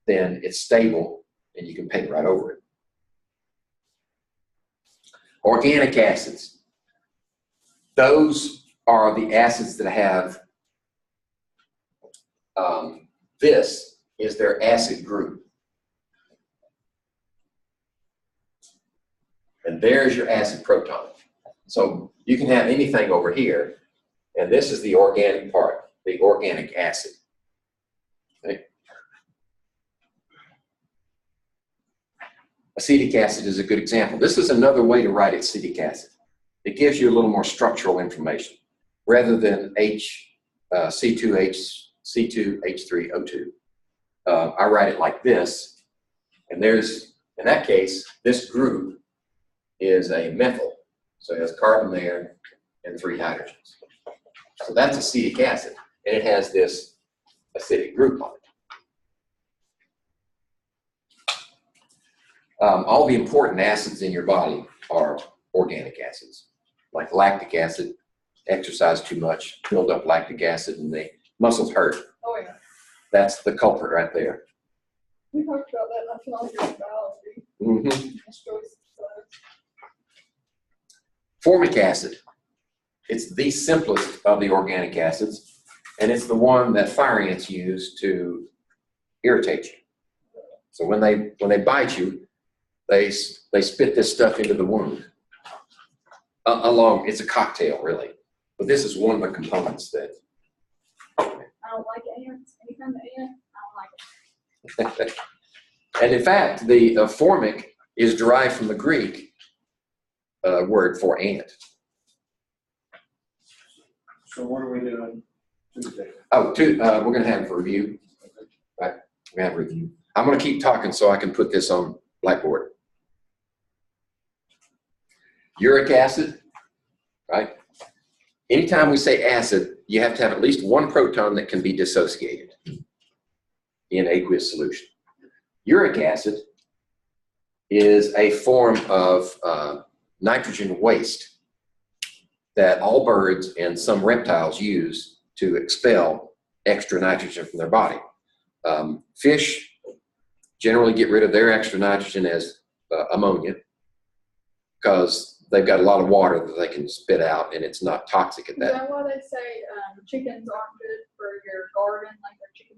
then it's stable and you can paint right over it. Organic acids. Those are the acids that have, this is their acid group. And there's your acid proton. So you can have anything over here, and this is the organic part, the organic acid. Okay. Acetic acid is a good example. This is another way to write acetic acid. It gives you a little more structural information. Rather than C2H3O2, I write it like this, and there's, in that case, this group is a methyl. So it has carbon there and 3 hydrogens. So that's acetic acid, and it has this acidic group on it. All the important acids in your body are organic acids, like lactic acid. Exercise too much, build up lactic acid, and the muscles hurt. Oh, yeah. That's the culprit right there. We talked about that not too long ago in biology. Mm-hmm. Destroys cells. Formic acid. It's the simplest of the organic acids, and it's the one that fire ants use to irritate you. So when they bite you, they spit this stuff into the wound. It's a cocktail, really. But this is one of the components that. I don't like ants. Any kind of ant, I don't like it. And in fact, the formic is derived from the Greek word for ant. So what are we doing Tuesday? Oh, we're going to have a review. Right? We're going to have a review. I'm going to keep talking so I can put this on Blackboard. Uric acid, right? Anytime we say acid, you have to have at least one proton that can be dissociated in aqueous solution. Uric acid is a form of nitrogen waste that all birds and some reptiles use to expel extra nitrogen from their body. Fish generally get rid of their extra nitrogen as ammonia because they've got a lot of water that they can spit out and it's not toxic at Is that. that why they say chickens aren't good for your garden, like their chicken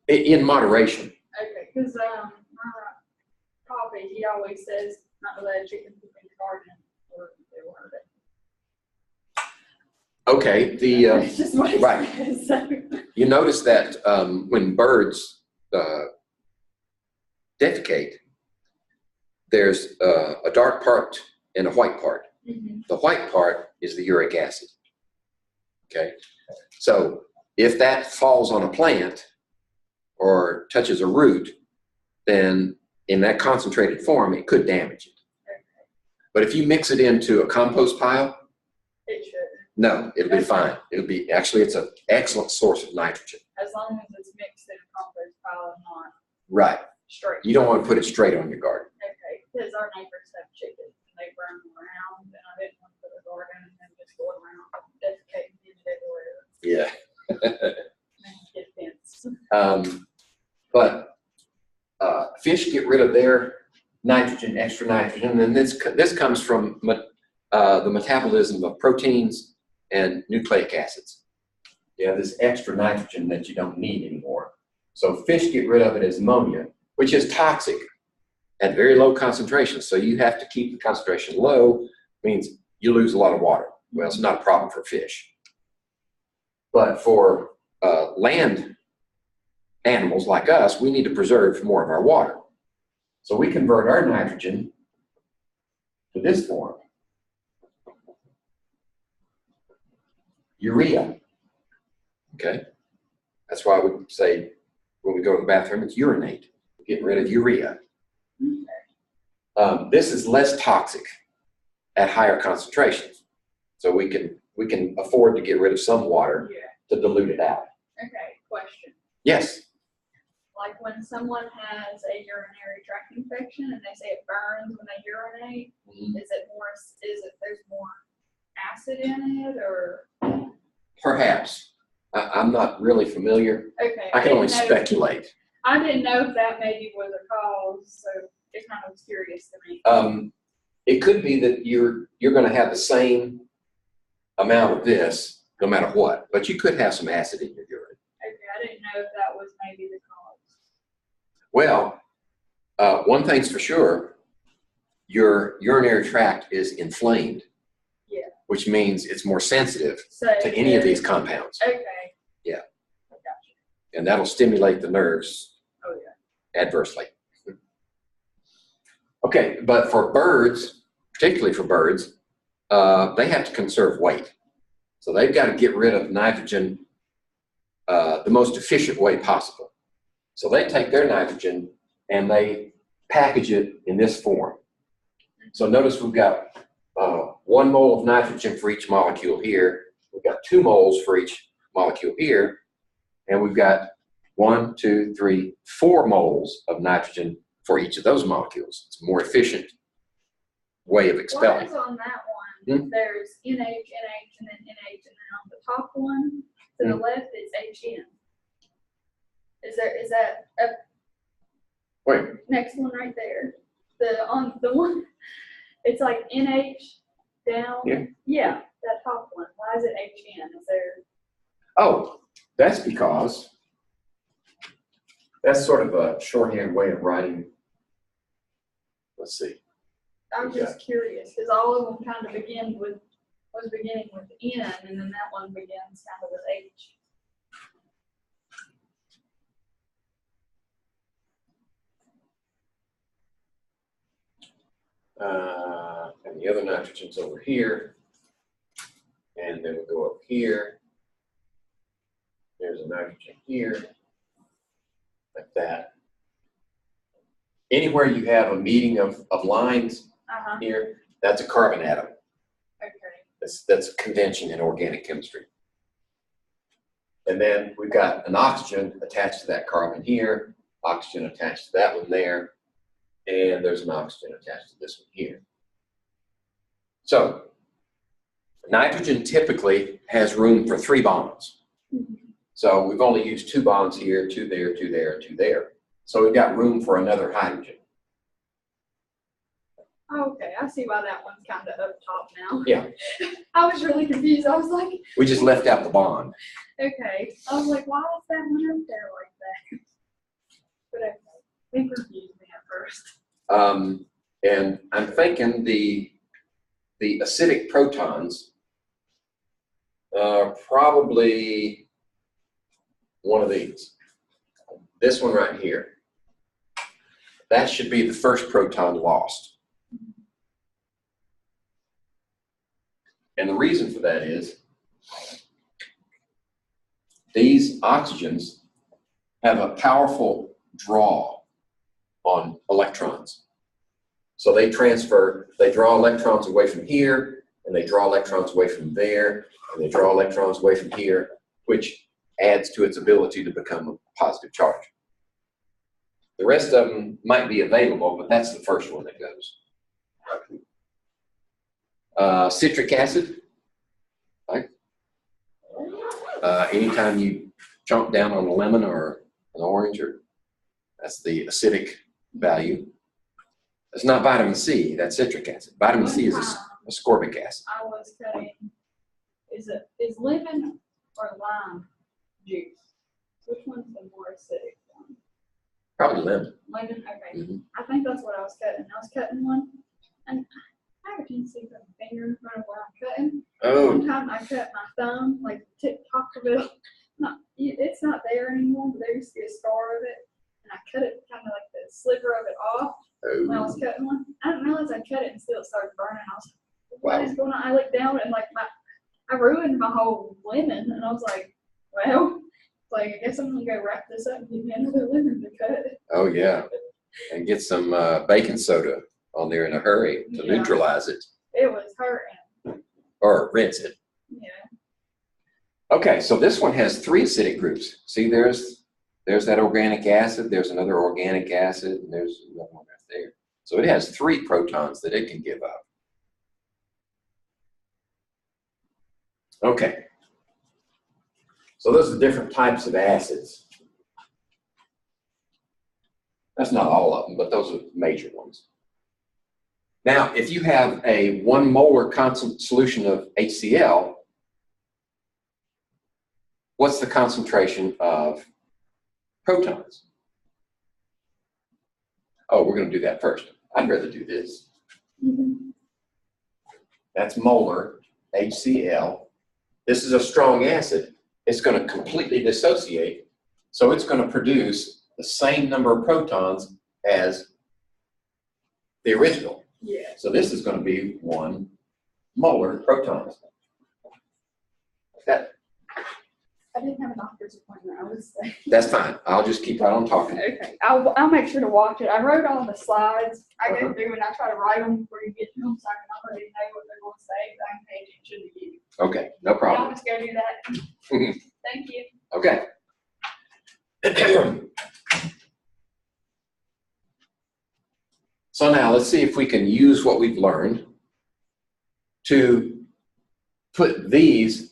food? In moderation. Okay, because my Poppy, he always says not to let chickens cook in the garden or they will hurt it. Okay, It's just what he right. says, so. You notice that when birds defecate, there's a dark part and a white part. Mm-hmm. The white part is the uric acid. Okay, so if that falls on a plant or touches a root, then in that concentrated form, it could damage it. Okay. But if you mix it into a compost pile, It should, no, it'll be fine. It'll be, actually, it's an excellent source of nitrogen. as long as it's mixed in a compost pile and not Right. straight. You don't want to put it straight on your garden. Okay, because our neighbors have chickens and they run them around, and I didn't want to put a garden and them just going around defecating everywhere. Yeah. And get fenced. But fish get rid of their nitrogen, extra nitrogen, and this comes from the metabolism of proteins and nucleic acids. You have this extra nitrogen that you don't need anymore. So fish get rid of it as ammonia, which is toxic at very low concentrations. So you have to keep the concentration low, means you lose a lot of water. Well, it's not a problem for fish. But for land animals like us, we need to preserve more of our water. So we convert our nitrogen to this form. Urea. Okay? That's why we say when we go to the bathroom, it's urinate. We're getting rid of urea. This is less toxic at higher concentrations. So we can afford to get rid of some water to dilute it out. Okay, question. Yes. Like when someone has a urinary tract infection and they say it burns when they urinate, there's more acid in it, or? Perhaps. I'm not really familiar. Okay. I can only speculate. I didn't know if that maybe was a cause, so it kind of was curious to me. It could be that you're going to have the same amount of this no matter what, but you could have some acid in your urine. Okay, I didn't know if that was maybe the cause. Well, one thing's for sure, your urinary tract is inflamed. Yeah. Which means it's more sensitive So to any of these compounds. Okay. Yeah. I got you. And that'll stimulate the nerves Oh yeah. adversely. Okay, but for birds, particularly for birds, they have to conserve weight. So they've got to get rid of nitrogen the most efficient way possible. So they take their nitrogen and they package it in this form. So notice we've got 1 mole of nitrogen for each molecule here. We've got 2 moles for each molecule here. And we've got 1, 2, 3, 4 moles of nitrogen for each of those molecules. It's a more efficient way of expelling. What is on that one? There's NH, NH, and then NH, and then on the top one to the left it's HN. Is that a Wait. next one right there? The one it's like NH down. Yeah, that top one. Why is it HN? Is there? Oh, that's because that's sort of a shorthand way of writing. Let's see. I'm just curious because all of them kind of beginning with N, and then that one begins kind of with H. And the other nitrogen's over here. And then we go up here. There's a nitrogen here, like that. Anywhere you have a meeting of lines here, that's a carbon atom. Okay. That's convention in organic chemistry. And then we've got an oxygen attached to that carbon here, oxygen attached to that one there, and there's an oxygen attached to this one here. So nitrogen typically has room for 3 bonds. So we've only used 2 bonds here, 2 there, 2 there, 2 there. So we've got room for another hydrogen. Okay, I see why that one's kind of up top now. Yeah. I was really confused. I was like, We just left out the bond. okay. I was like, why is that one up there like that? But okay, it confused me at first. And I'm thinking the acidic protons are probably one of these. This one right here. That should be the first proton lost. And the reason for that is these oxygens have a powerful draw on electrons. So they draw electrons away from here, and they draw electrons away from there, and they draw electrons away from here, which adds to its ability to become a positive charge. The rest of them might be available, but that's the first one that goes. Citric acid, right? Anytime you chomp down on a lemon or an orange, that's the acidic value. That's not vitamin C, that's citric acid. Vitamin C is ascorbic acid. I was cutting, is lemon or lime juice? Which one's the more acidic one? Probably lemon. Lemon, okay. Mm-hmm. I think that's what I was cutting. I was cutting one, and I have a tendency to put my finger in front of where I'm cutting. Oh. One time I cut my thumb, like the tip top of it. It's not there anymore, but there used to be a scar of it. And I cut it kind of like the sliver of it off when I was cutting one. I didn't realize I cut it and still it started burning. I was like, what is going on? I looked down and like I ruined my whole lemon. And I was like, well, I guess I'm going to go wrap this up and give me another lemon to cut. Oh, yeah. And get some baking soda on there in a hurry to neutralize it. It was hurting. Or rinse it. Yeah. Okay, so this one has 3 acidic groups. See, there's that organic acid, there's another organic acid, and there's another one right there. So it has 3 protons that it can give up. Okay. So those are different types of acids. That's not all of them, but those are major ones. Now, if you have a 1 molar constant solution of HCl, what's the concentration of protons? Oh, we're going to do that first. I'd rather do this. Mm-hmm. That's molar HCl. This is a strong acid. It's going to completely dissociate, so it's going to produce the same number of protons as the original. Yeah. So this is going to be 1 molar protons. That, I didn't have a doctor's appointment, I would say. that's fine. I'll just keep right on talking. Okay, I'll make sure to watch it. I wrote all the slides. I go through and I try to write them before you get to them so I can already know what they're going to say, so I can pay attention to you. Okay, no problem. Y'all just go do that. Thank you. Okay. So now let's see if we can use what we've learned to put these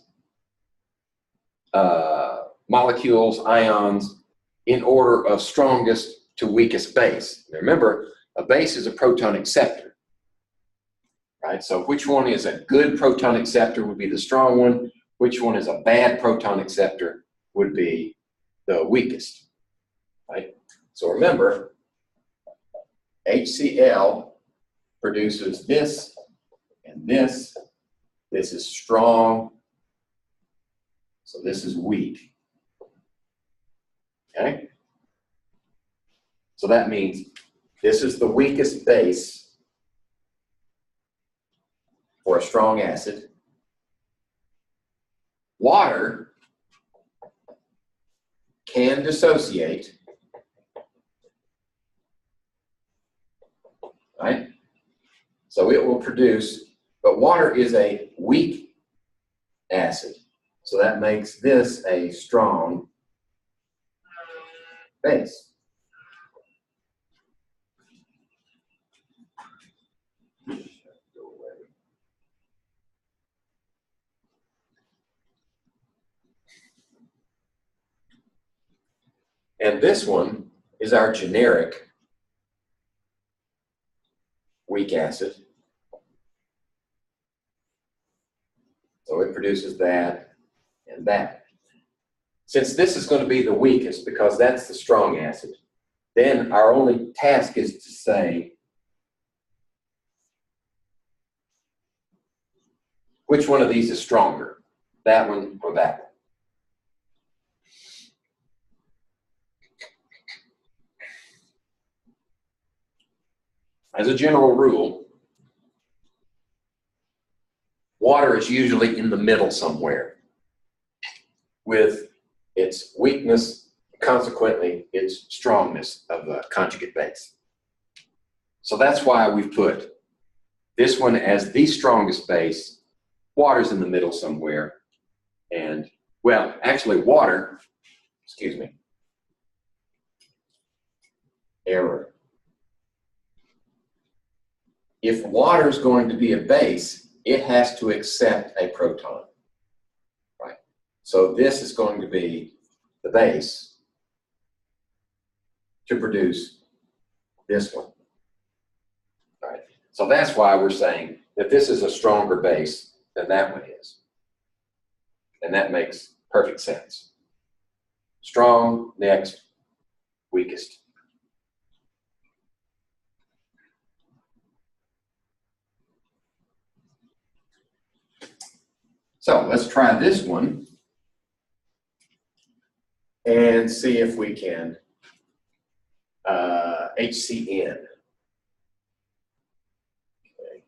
molecules, ions, in order of strongest to weakest base. Now remember, a base is a proton acceptor, right? So which one is a good proton acceptor would be the strong one. Which one is a bad proton acceptor would be the weakest, right? So remember, HCl produces this and this. This is strong, so this is weak. Okay? So that means this is the weakest base or a strong acid. Water can dissociate, right? So it will produce, but water is a weak acid. So that makes this a strong base. And this one is our generic weak acid. So it produces that and that. Since this is going to be the weakest because that's the strong acid, then our only task is to say which one of these is stronger, that one or that one. As a general rule, water is usually in the middle somewhere with its weakness, consequently its strongness of the conjugate base. So that's why we've put this one as the strongest base. Water's in the middle somewhere. And, well, actually water, excuse me, error. If water is going to be a base, it has to accept a proton, right? So this is going to be the base to produce this one, right? So that's why we're saying that this is a stronger base than that one is. And that makes perfect sense. Strong, next, weakest. So let's try this one and see if we can HCN. Okay.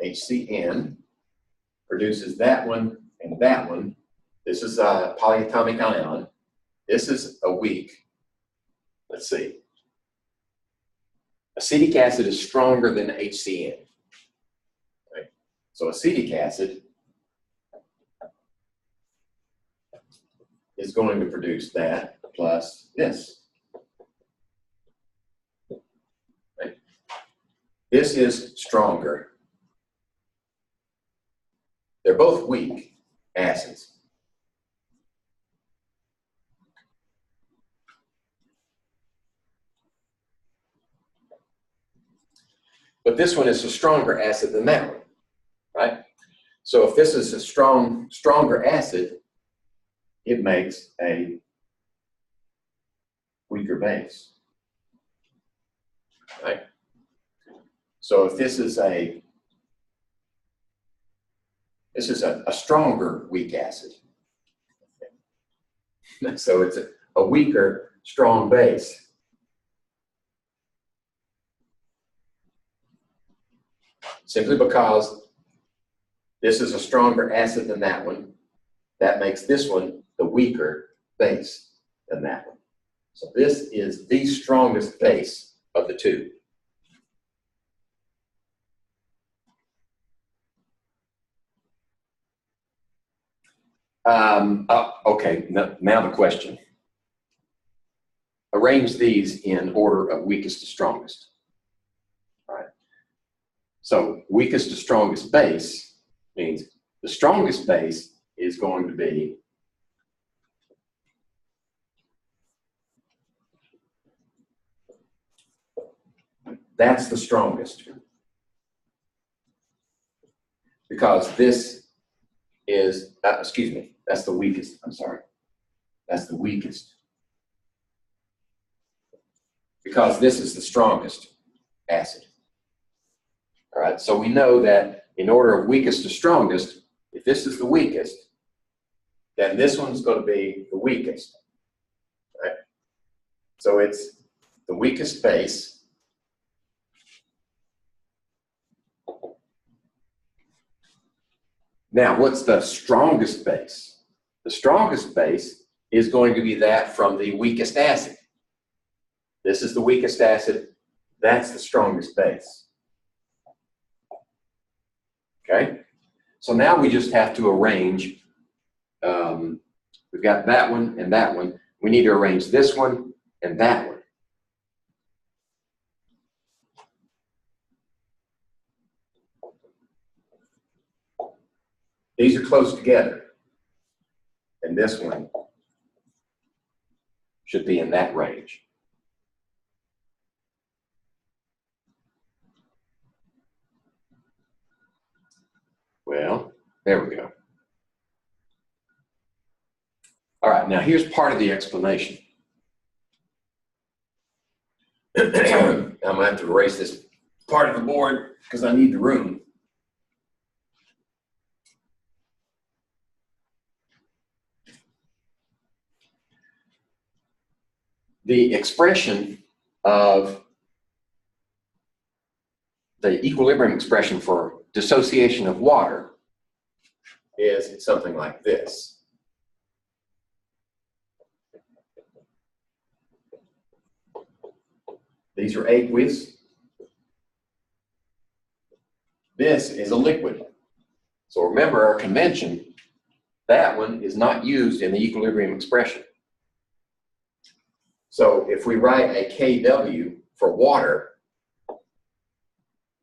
HCN produces that one and that one. This is a polyatomic ion. This is a weak. Let's see. Acetic acid is stronger than HCN. Right? So acetic acid is going to produce that plus this. Right? This is stronger. They're both weak acids. But this one is a stronger acid than that one, right? So if this is a stronger acid, it makes a weaker base, right? So if this is a stronger weak acid. So it's a weaker strong base. Simply because this is a stronger acid than that one, that makes this one the weaker base than that one. So this is the strongest base of the two. Okay, now the question. Arrange these in order of weakest to strongest. All right. So weakest to strongest base means the strongest base is going to be that's the strongest. Because this is, excuse me, that's the weakest. I'm sorry. That's the weakest. Because this is the strongest acid. All right, so we know that in order of weakest to strongest, if this is the weakest, then this one's going to be the weakest. Right? So it's the weakest base Now, what's the strongest base? The strongest base is going to be that from the weakest acid. This is the weakest acid. That's the strongest base. Okay? So now we just have to arrange. We've got that one and that one. We need to arrange this one and that one. These are close together. And this one should be in that range. Well, there we go. All right, now here's part of the explanation. I'm going to have to erase this part of the board because I need the room. The expression of the equilibrium expression for dissociation of water is something like this. These are aqueous. This is a liquid. So remember our convention, that one is not used in the equilibrium expression. So if we write a Kw for water,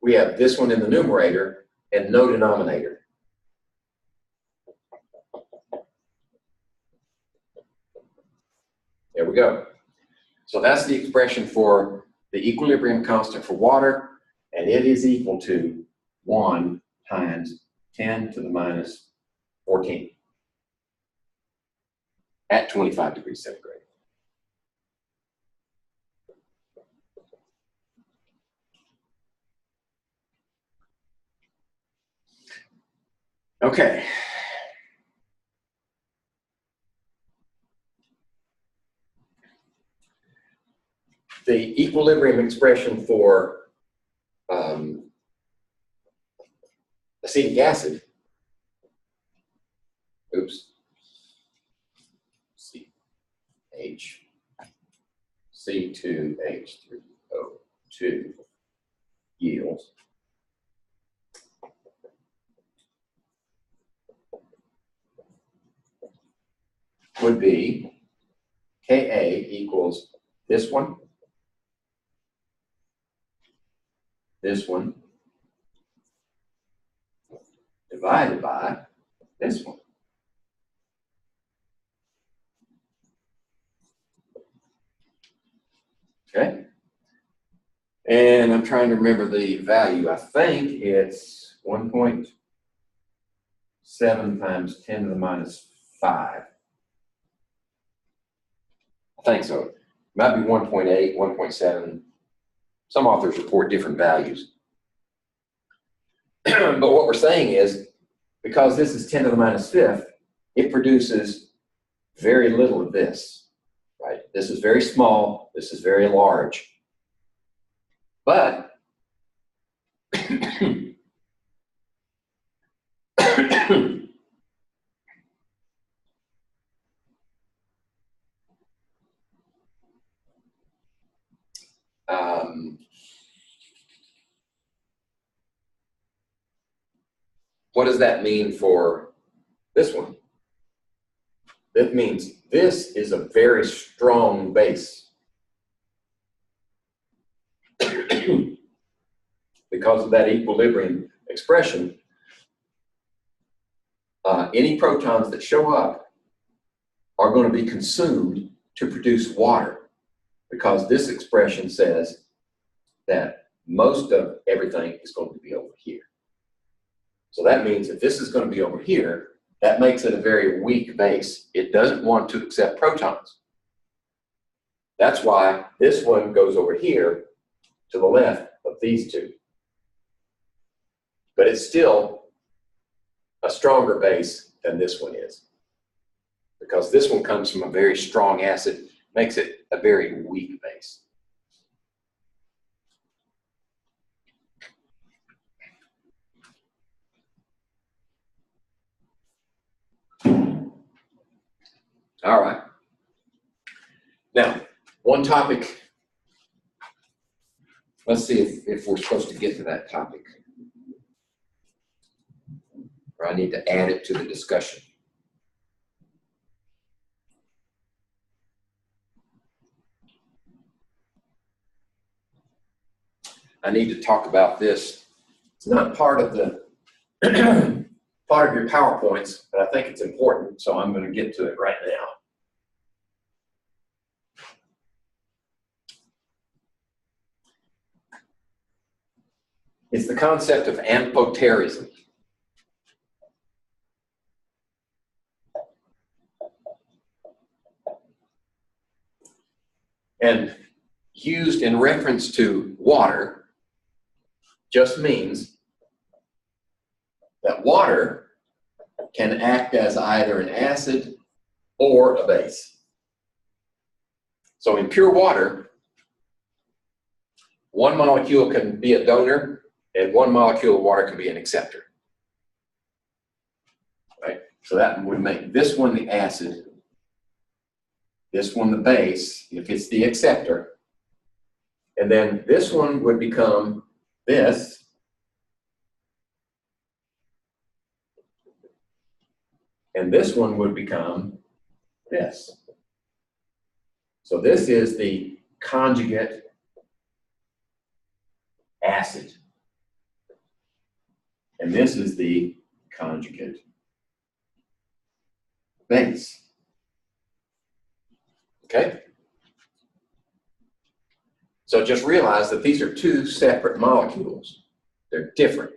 we have this one in the numerator and no denominator. There we go. So that's the expression for the equilibrium constant for water, and it is equal to 1 times 10 to the minus 14 at 25 degrees centigrade. Okay. The equilibrium expression for acetic acid, C2H3O2 yields would be Ka equals this one, divided by this one. Okay? And I'm trying to remember the value. I think it's 1.7 times 10 to the minus 5. I think so. It might be 1.8, 1.7. Some authors report different values. But what we're saying is, because this is 10 to the minus 5th, it produces very little of this, right? This is very small, this is very large. But what does that mean for this one? That means this is a very strong base. Because of that equilibrium expression, any protons that show up are going to be consumed to produce water, because this expression says that most of everything is going to be over here. So that means if this is going to be over here, that makes it a very weak base. It doesn't want to accept protons. That's why this one goes over here to the left of these two. But it's still a stronger base than this one is, because this one comes from a very strong acid, makes it a very weak base. All right. Now, one topic. Let's see if we're supposed to get to that topic. Or I need to add it to the discussion. I need to talk about this. It's not part of the part of your PowerPoints, but I think it's important, so I'm going to get to it right now. It's the concept of amphoterism. And used in reference to water just means that water can act as either an acid or a base. So in pure water, one molecule can be a donor and one molecule of water can be an acceptor. Right? So that would make this one the acid, this one the base, if it's the acceptor, and then this one would become this, and this one would become this. So this is the conjugate acid, and this is the conjugate base. Okay? So just realize that these are two separate molecules. They're different.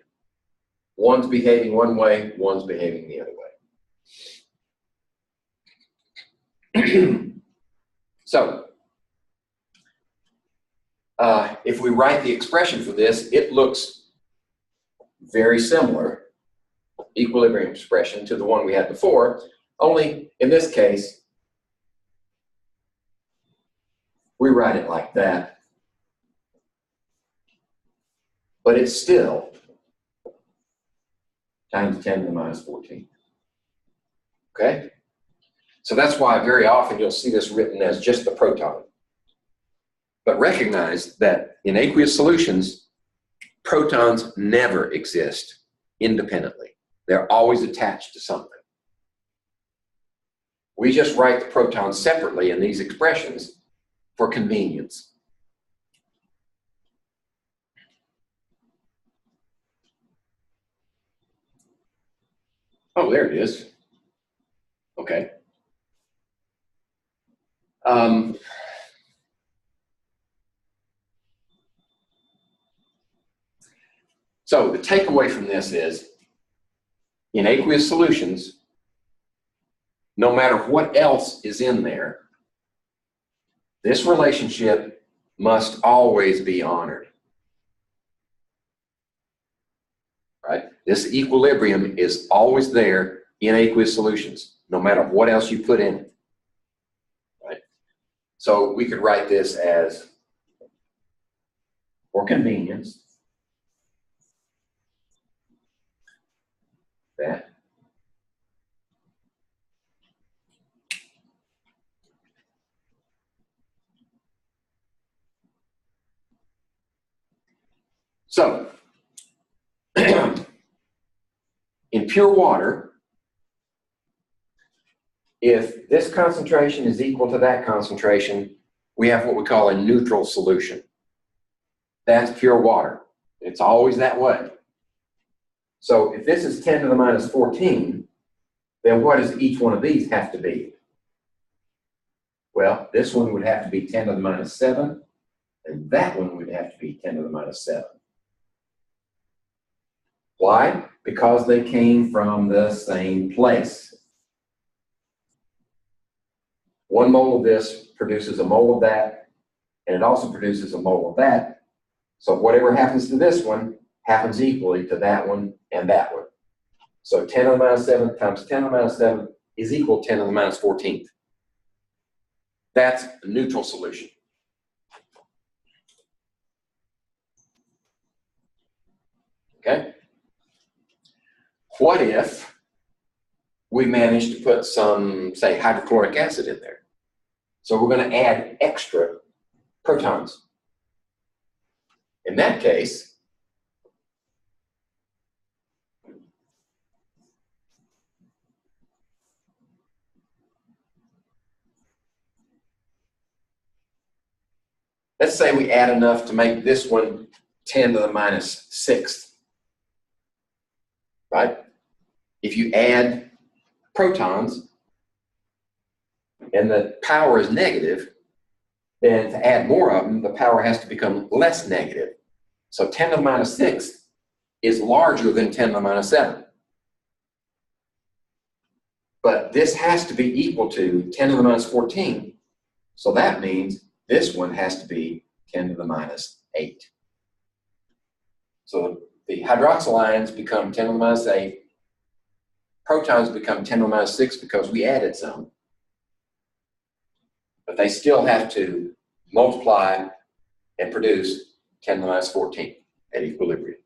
One's behaving one way, one's behaving the other way. So, if we write the expression for this, it looks very similar, equilibrium expression, to the one we had before, only in this case, we write it like that. But it's still times 10 to the minus 14. Okay? So that's why very often you'll see this written as just the proton. But recognize that in aqueous solutions, protons never exist independently. They're always attached to something. We just write the protons separately in these expressions for convenience. Oh, there it is. Okay. So the takeaway from this is, in aqueous solutions, no matter what else is in there, this relationship must always be honored. Right? This equilibrium is always there in aqueous solutions, no matter what else you put in it. Right? So we could write this as, for convenience, that so in pure water, if this concentration is equal to that concentration, we have what we call a neutral solution. That's pure water. It's always that way. So if this is 10 to the minus 14, then what does each one of these have to be? Well, this one would have to be 10 to the minus 7, and that one would have to be 10 to the minus 7. Why? Because they came from the same place. 1 mole of this produces a mole of that, and it also produces a mole of that. So whatever happens to this one happens equally to that one and that one. So 10 to the minus 7 times 10 to the minus 7 is equal to 10 to the minus 14th. That's a neutral solution. Okay? What if we managed to put some, say, hydrochloric acid in there. So we're going to add extra protons. In that case, let's say we add enough to make this one 10 to the minus 6th, right? If you add protons and the power is negative, then to add more of them, the power has to become less negative. So 10 to the minus 6th is larger than 10 to the minus 7. But this has to be equal to 10 to the minus 14. So that means this one has to be 10 to the minus 8. So the hydroxyl ions become 10 to the minus 8. Protons become 10 to the minus 6 because we added some. But they still have to multiply and produce 10 to the minus 14 at equilibrium.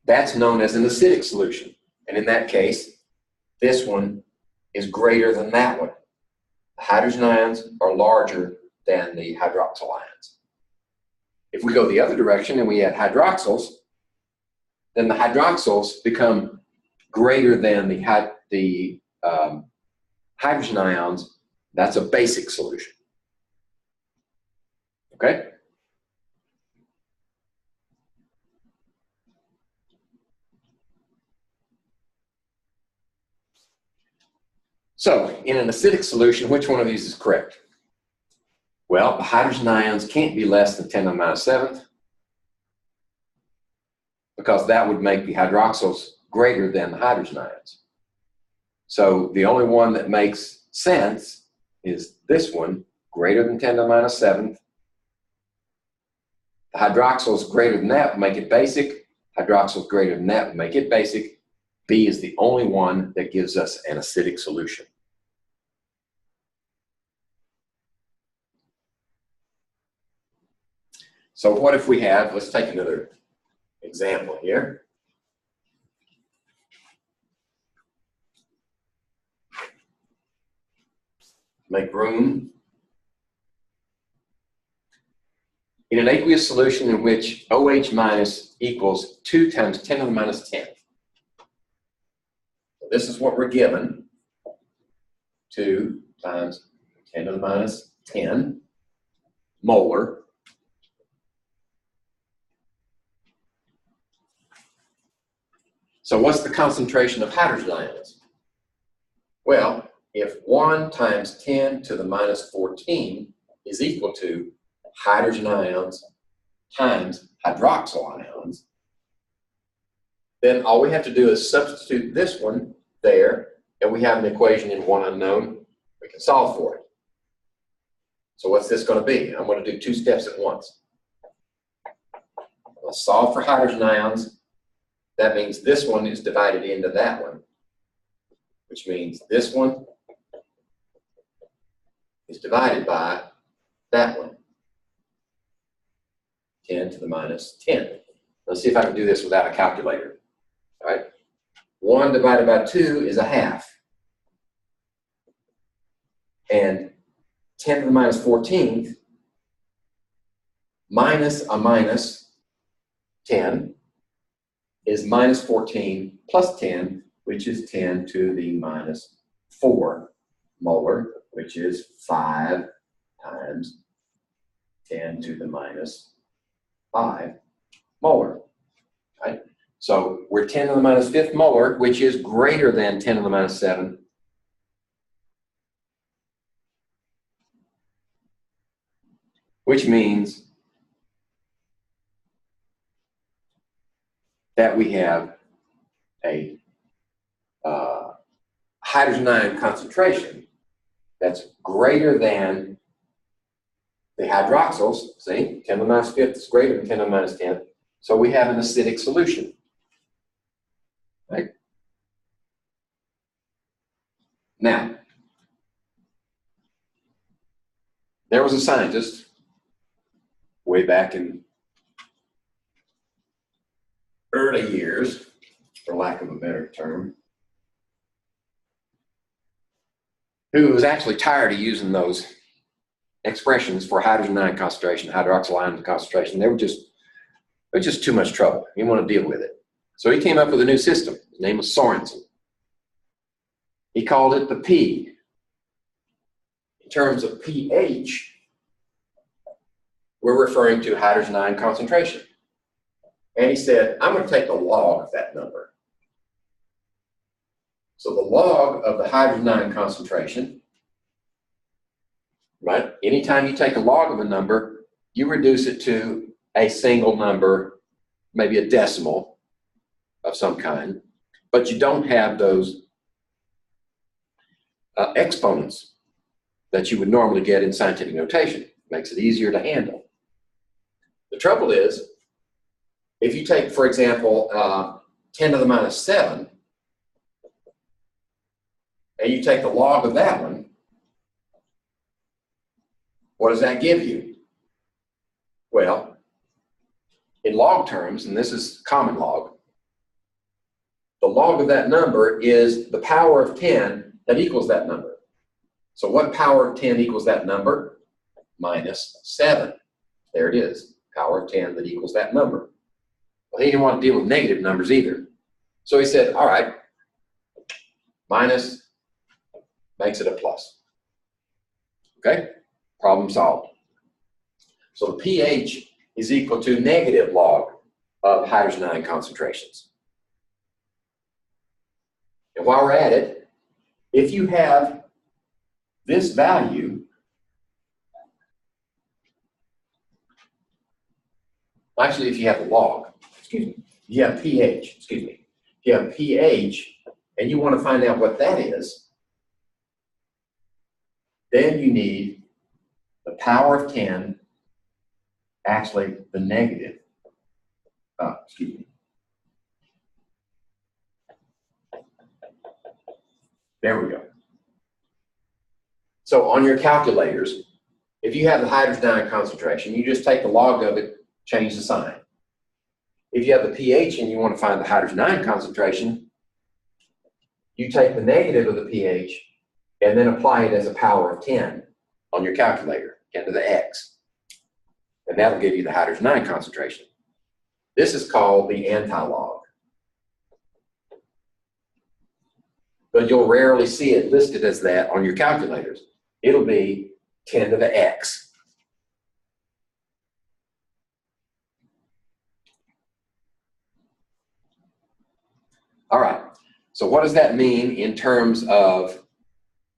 That's known as an acidic solution. And in that case, this one is greater than that one. The hydrogen ions are larger than the hydroxyl ions. If we go the other direction and we add hydroxyls, then the hydroxyls become greater than the hydrogen ions. That's a basic solution. Okay? So, in an acidic solution, which one of these is correct? Well, the hydrogen ions can't be less than 10 to the minus 7th because that would make the hydroxyls greater than the hydrogen ions. So the only one that makes sense is this one, greater than 10 to the minus 7th. The hydroxyls greater than that would make it basic. Hydroxyls greater than that would make it basic. B is the only one that gives us an acidic solution. So what if we have, let's take another example here. Make room. In an aqueous solution in which OH minus equals 2 times 10 to the minus 10. So this is what we're given. 2 times 10 to the minus 10 molar. So what's the concentration of hydrogen ions? Well, if 1 times 10 to the minus 14 is equal to hydrogen ions times hydroxyl ions, then all we have to do is substitute this one there, and we have an equation in one unknown. We can solve for it. So what's this going to be? I'm going to do 2 steps at once. Let's solve for hydrogen ions. That means this one is divided into that one, which means this one is divided by that one. 10 to the minus 10. Let's see if I can do this without a calculator. All right. 1 divided by 2 is a half. And 10 to the minus 14th minus a minus 10 is minus 14 plus 10, which is 10 to the minus 4 molar, which is 5 times 10 to the minus 5 molar. Right? So we're 10 to the minus 5th molar, which is greater than 10 to the minus 7. Which means that we have a hydrogen ion concentration that's greater than the hydroxyls. See, 10 to the minus 5th is greater than 10 to the minus 10th. So we have an acidic solution. Right? Now, there was a scientist way back in early years, for lack of a better term, who was actually tired of using those expressions for hydrogen ion concentration, hydroxyl ion concentration. They were just too much trouble. He didn't want to deal with it. So he came up with a new system. His name was Sorensen. He called it the P. In terms of pH, we're referring to hydrogen ion concentration. And he said, I'm going to take the log of that number. So the log of the hydrogen ion concentration, right? Anytime you take a log of a number, you reduce it to a single number, maybe a decimal of some kind, but you don't have those exponents that you would normally get in scientific notation. It makes it easier to handle. The trouble is, if you take, for example, 10 to the minus 7, and you take the log of that one, what does that give you? Well, in log terms, and this is common log, the log of that number is the power of 10 that equals that number. So what power of 10 equals that number? Minus 7. There it is, power of 10 that equals that number. Well, he didn't want to deal with negative numbers either. So he said, all right, minus makes it a plus. Okay, problem solved. So the pH is equal to negative log of hydrogen ion concentrations. And while we're at it, if you have this value, actually if you have the log, you have pH, you have pH and you want to find out what that is, then you need the power of 10, actually the negative, there we go. So on your calculators, if you have the hydrogen ion concentration, you just take the log of it, change the sign. If you have the pH and you want to find the hydrogen ion concentration, you take the negative of the pH and then apply it as a power of 10 on your calculator, 10 to the x. And that'll give you the hydrogen ion concentration. This is called the anti-log. But you'll rarely see it listed as that on your calculators. It'll be 10 to the x. All right, so what does that mean in terms of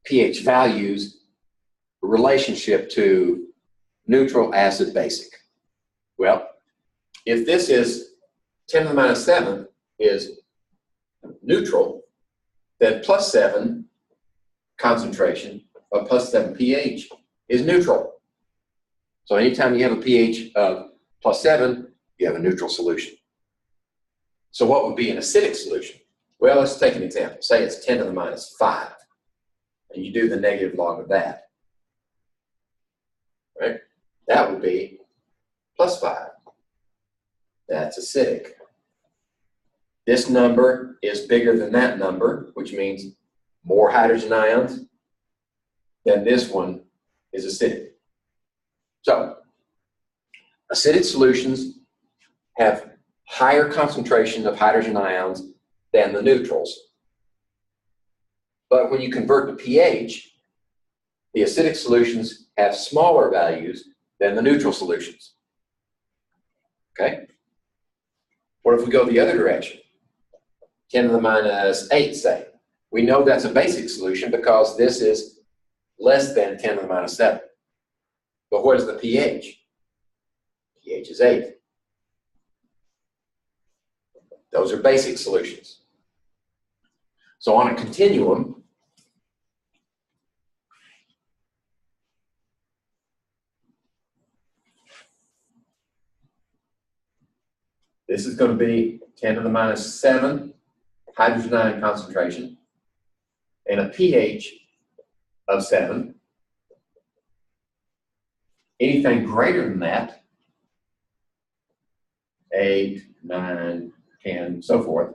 pH values relationship to neutral, acid, basic? Well, if this is 10 to the minus 7 is neutral, then plus 7 concentration of plus 7 pH is neutral. So anytime you have a pH of plus 7, you have a neutral solution. So what would be an acidic solution? Well, let's take an example. Say it's 10 to the minus 5, and you do the negative log of that. Right? That would be plus 5. That's acidic. This number is bigger than that number, which means more hydrogen ions. Then this one is acidic. So, acidic solutions have higher concentration of hydrogen ions than the neutrals. But when you convert to pH, the acidic solutions have smaller values than the neutral solutions. Okay? What if we go the other direction? 10 to the minus 8, say. We know that's a basic solution because this is less than 10 to the minus 7. But what is the pH? pH is 8. Those are basic solutions. So on a continuum, this is going to be 10 to the minus 7 hydrogen ion concentration and a pH of 7. Anything greater than that, 8, 9, 10, so forth,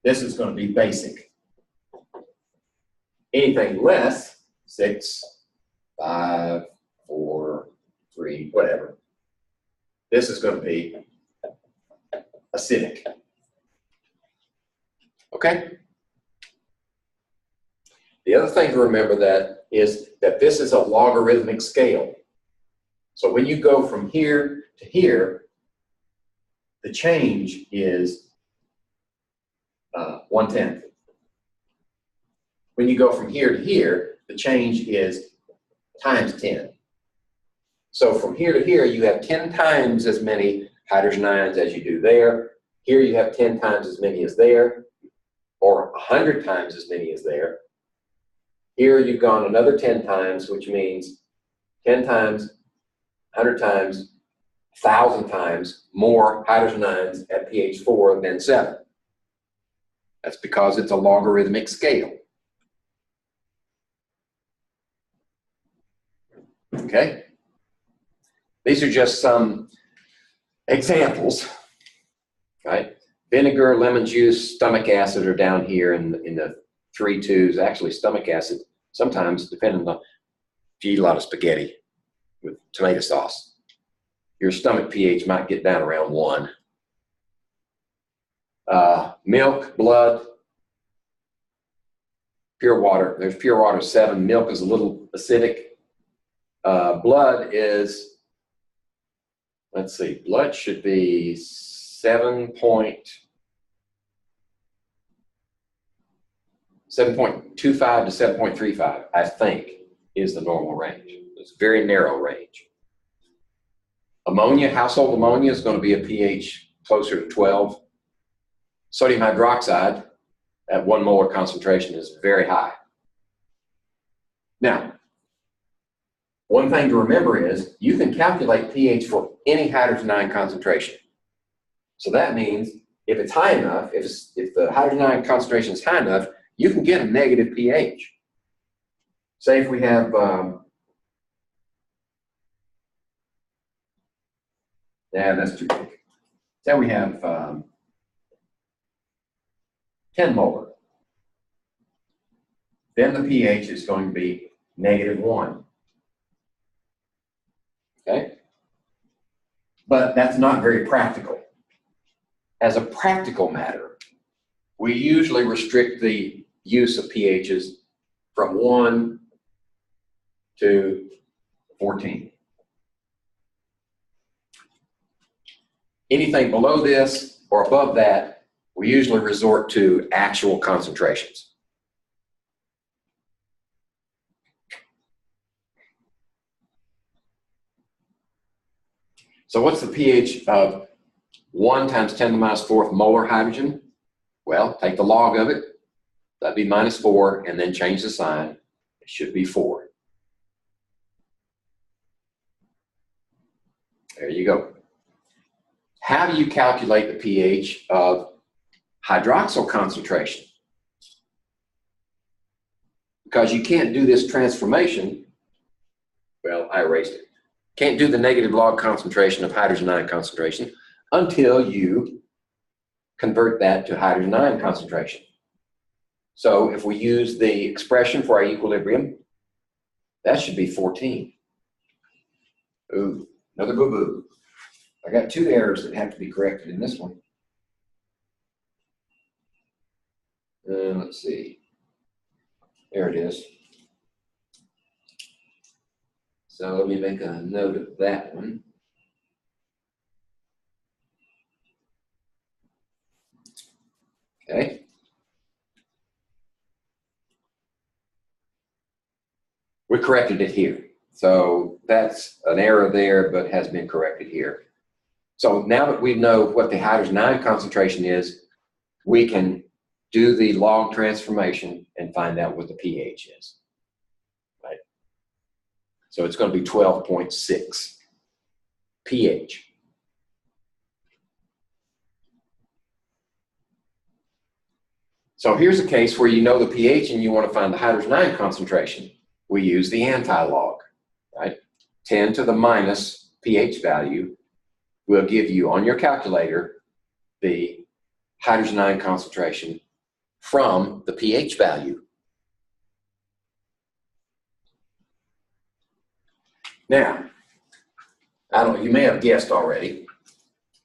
this is going to be basic. Anything less 6, 5, 4, 3, whatever. This is going to be acidic. Okay? The other thing to remember that is that this is a logarithmic scale. So when you go from here to here, the change is 1/10. When you go from here to here, the change is times 10. So from here to here, you have 10 times as many hydrogen ions as you do there. Here you have 10 times as many as there, or 100 times as many as there. Here you've gone another 10 times, which means 10 times, 100 times, 1,000 times more hydrogen ions at pH 4 than 7. That's because it's a logarithmic scale. Okay? These are just some examples, right? Vinegar, lemon juice, stomach acid are down here in the 3 2s. Actually, stomach acid, sometimes, depending on if you eat a lot of spaghetti with tomato sauce, your stomach pH might get down around 1. Milk, blood, pure water. There's pure water 7. Milk is a little acidic. Blood is, let's see, blood should be 7.25 to 7.35, I think, is the normal range. It's a very narrow range. Ammonia, household ammonia is going to be a pH closer to 12. Sodium hydroxide at 1 molar concentration is very high. Now, one thing to remember is you can calculate pH for any hydrogen ion concentration. So that means if it's high enough, if the hydrogen ion concentration is high enough, you can get a negative pH. Say if we have, that's too big. Say we have 10 molar. Then the pH is going to be -1. Okay? But that's not very practical. As a practical matter, we usually restrict the use of pHs from 1 to 14. Anything below this or above that, we usually resort to actual concentrations. So what's the pH of 1 times 10 to the minus 4th molar hydrogen? Well, take the log of it. That'd be -4, and then change the sign. It should be 4. There you go. How do you calculate the pH of hydroxyl concentration? Because you can't do this transformation. Well, I erased it. Can't do the negative log concentration of hydrogen ion concentration until you convert that to hydrogen ion concentration. So if we use the expression for our equilibrium, that should be 14. Ooh, another boo-boo. I got 2 errors that have to be corrected in this one. Let's see. There it is. So let me make a note of that one. Okay. We corrected it here. So that's an error there, but has been corrected here. So now that we know what the hydrogen ion concentration is, we can do the log transformation and find out what the pH is. Right? So it's going to be 12.6 pH. So here's a case where you know the pH and you want to find the hydrogen ion concentration. We use the anti-log, right? 10 to the minus pH value will give you on your calculator the hydrogen ion concentration from the pH value. Now, I don't know, you may have guessed already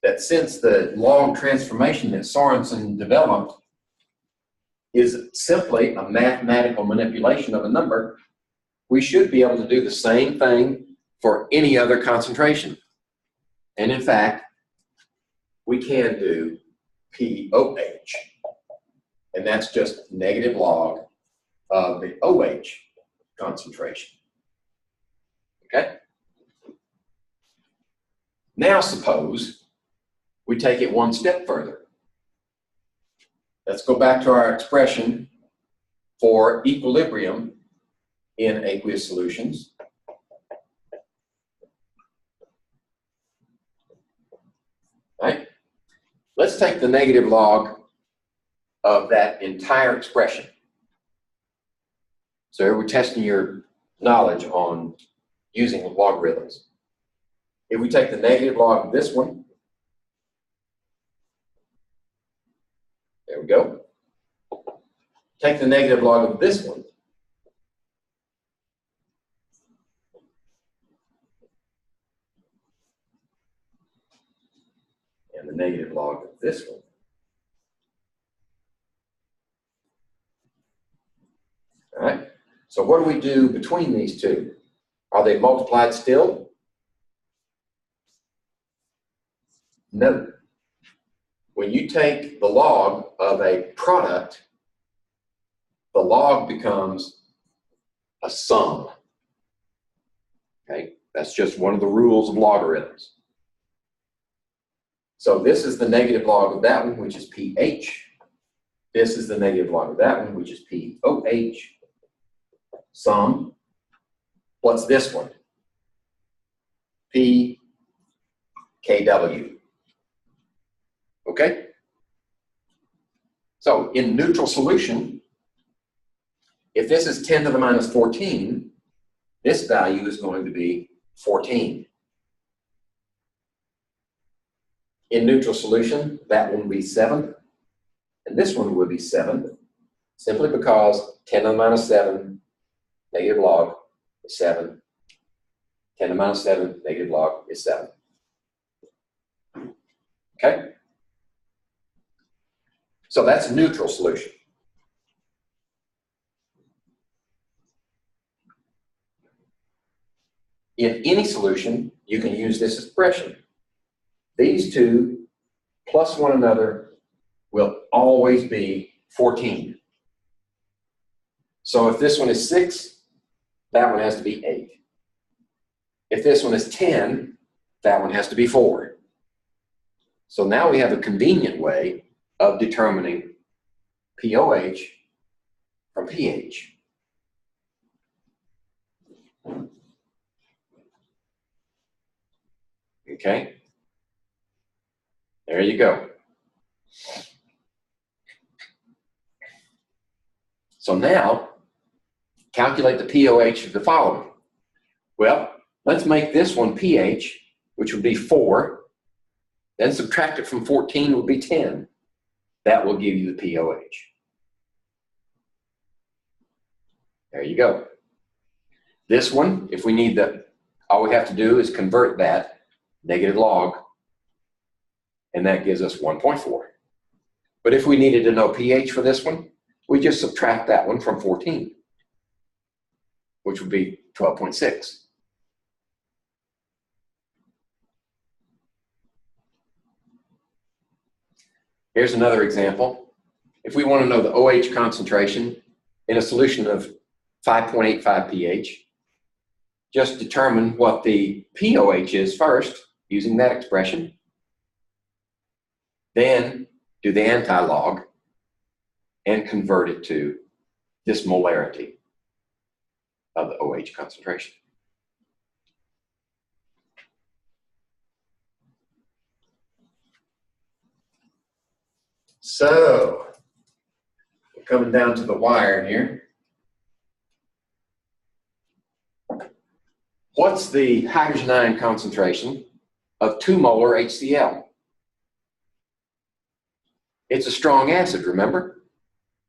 that since the log transformation that Sorensen developed is simply a mathematical manipulation of a number, we should be able to do the same thing for any other concentration. And in fact, we can do POH, and that's just negative log of the OH concentration. Okay? Now suppose we take it one step further. Let's go back to our expression for equilibrium in aqueous solutions. Right? Let's take the negative log of that entire expression. So we're testing your knowledge on using logarithms. If we take the negative log of this one, there we go. Take the negative log of this one. And the negative log of this one. All right. So what do we do between these two? Are they multiplied still? No. When you take the log of a product, the log becomes a sum. Okay? That's just one of the rules of logarithms. So this is the negative log of that one, which is pH. This is the negative log of that one, which is POH. Sum. What's this one? PKW. Okay? So in neutral solution, if this is 10 to the minus 14, this value is going to be 14. In neutral solution, that one will be 7, and this one will be 7, simply because 10 to the minus 7 negative log is 7. 10 to the minus 7 negative log is 7. Okay? So that's a neutral solution. In any solution, you can use this expression. These two plus one another will always be 14. So if this one is 6, that one has to be 8. If this one is 10, that one has to be 4. So now we have a convenient way of determining POH from pH. Okay? There you go. So now, calculate the POH of the following. Well, let's make this one pH, which would be 4. Then subtract it from 14 would be 10. That will give you the POH. There you go. This one, if we need the, all we have to do is convert that negative log, and that gives us 1.4. But if we needed to know pH for this one, we just subtract that one from 14, which would be 12.6. Here's another example. If we want to know the OH concentration in a solution of 5.85 pH, just determine what the POH is first using that expression. Then do the anti-log and convert it to this molarity of the OH concentration. So, we're coming down to the wire here. What's the hydrogen ion concentration of 2 molar HCl? It's a strong acid, remember?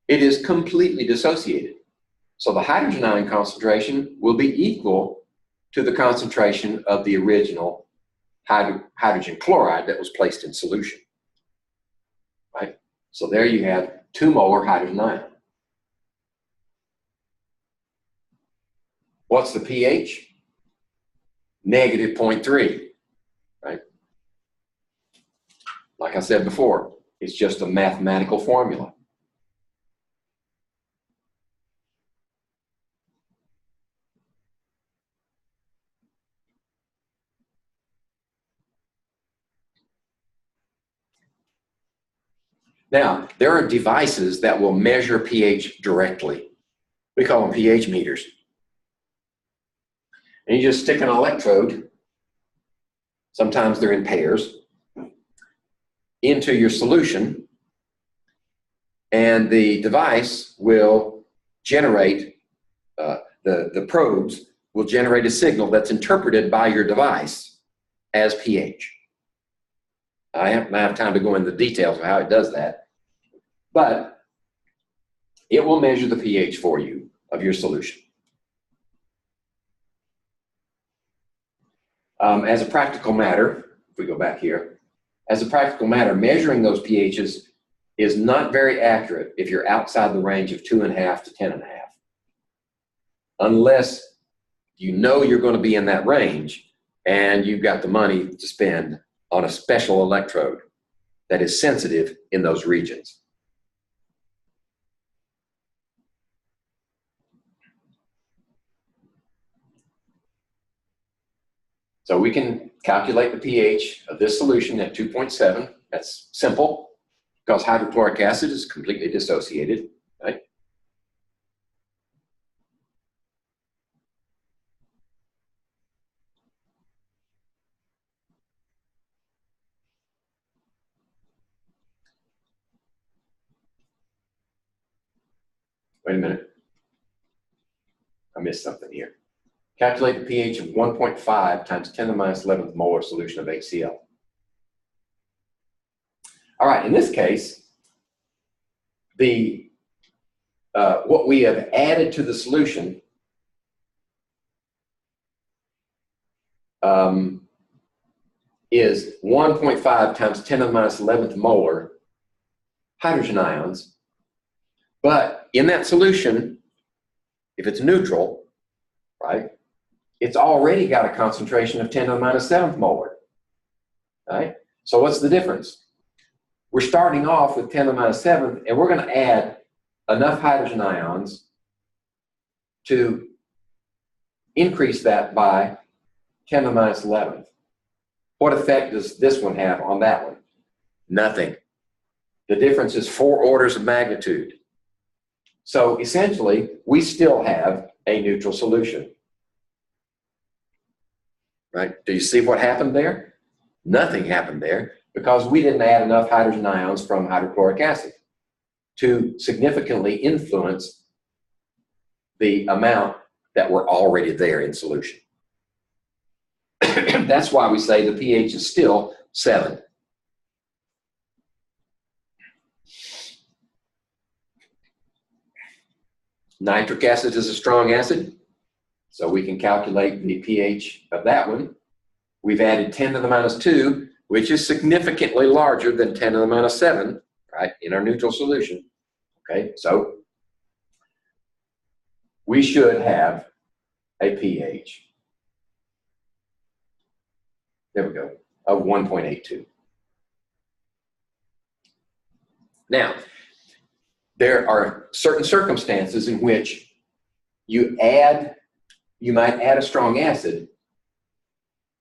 It is completely dissociated. So the hydrogen ion concentration will be equal to the concentration of the original hydrogen chloride that was placed in solution, right? So there you have 2 molar hydrogen ion. What's the pH? Negative 0.3, right? Like I said before, it's just a mathematical formula. Now, there are devices that will measure pH directly. We call them pH meters. And you just stick an electrode, sometimes they're in pairs, into your solution, and the device will generate, the probes will generate a signal that's interpreted by your device as pH. I don't have time to go into the details of how it does that, but it will measure the pH for you of your solution. As a practical matter, if we go back here, as a practical matter, measuring those pHs is not very accurate if you're outside the range of 2.5 to 10.5. Unless you know you're going to be in that range and you've got the money to spend on a special electrode that is sensitive in those regions. So we can calculate the pH of this solution at 2.7. That's simple because hydrochloric acid is completely dissociated, right? Wait a minute. I missed something here. Calculate the pH of 1.5 times 10 to the minus 11th molar solution of HCl. All right, in this case, what we have added to the solution is 1.5 times 10 to the minus 11th molar hydrogen ions. But in that solution, if it's neutral, right, it's already got a concentration of 10 to the minus 7th molar, right? So what's the difference? We're starting off with 10 to the minus 7th, and we're going to add enough hydrogen ions to increase that by 10 to the minus 11th. What effect does this one have on that one? Nothing. The difference is 4 orders of magnitude. So essentially, we still have a neutral solution. Right? Do you see what happened there? Nothing happened there because we didn't add enough hydrogen ions from hydrochloric acid to significantly influence the amount that were already there in solution. That's why we say the pH is still 7. Nitric acid is a strong acid, so we can calculate the pH of that one. We've added 10 to the minus 2, which is significantly larger than 10 to the minus 7, right, in our neutral solution. Okay, so we should have a pH, there we go, of 1.82. Now, there are certain circumstances in which you might add a strong acid,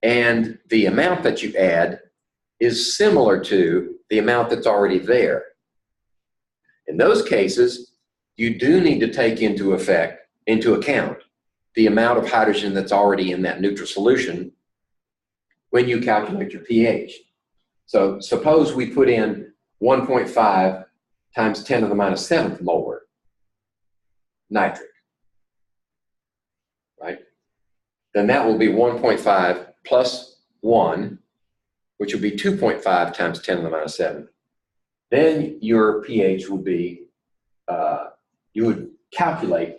and the amount that you add is similar to the amount that's already there. In those cases, you do need to take into account the amount of hydrogen that's already in that neutral solution when you calculate your pH. So suppose we put in 1.5 times 10 to the minus 7th molar nitric, right? Then that will be 1.5 plus 1, which will be 2.5 times 10 to the minus 7. Then your pH will be, you would calculate,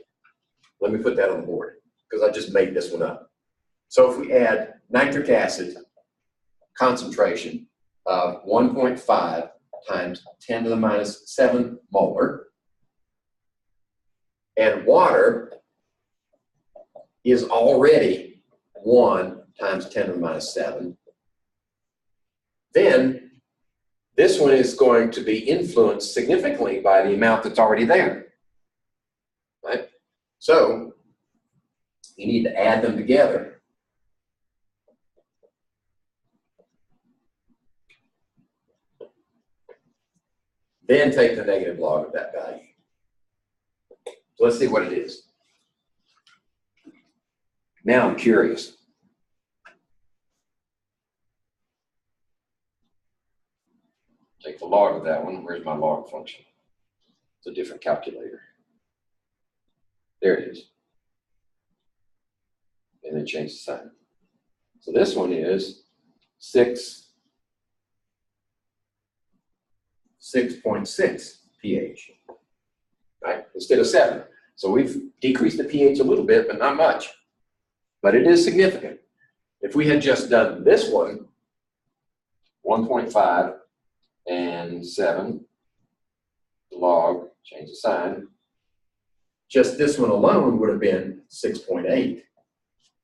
let me put that on the board, because I just made this one up. So if we add nitric acid concentration of 1.5 times 10 to the minus 7 molar, and water is already 1 times 10 to the minus 7, then this one is going to be influenced significantly by the amount that's already there, right? So you need to add them together. Then take the negative log of that value. So let's see what it is. Now I'm curious. Take the log of that one. Where's my log function? It's a different calculator. There it is. And then change the sign. So this one is 6.6 pH, right? Instead of 7. So we've decreased the pH a little bit, but not much. But it is significant. If we had just done this one, 1.5 and 7, log, change the sign, just this one alone would have been 6.8,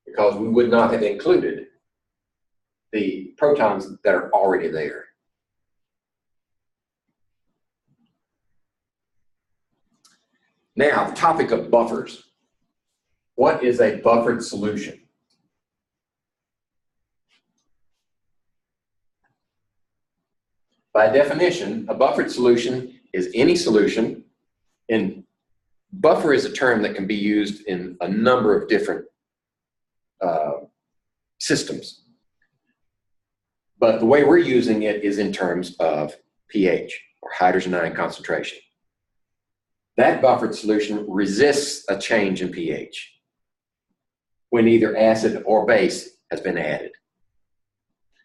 because we would not have included the protons that are already there. Now, the topic of buffers. What is a buffered solution? By definition, a buffered solution is any solution, and buffer is a term that can be used in a number of different systems. But the way we're using it is in terms of pH, or hydrogen ion concentration. That buffered solution resists a change in pH when either acid or base has been added.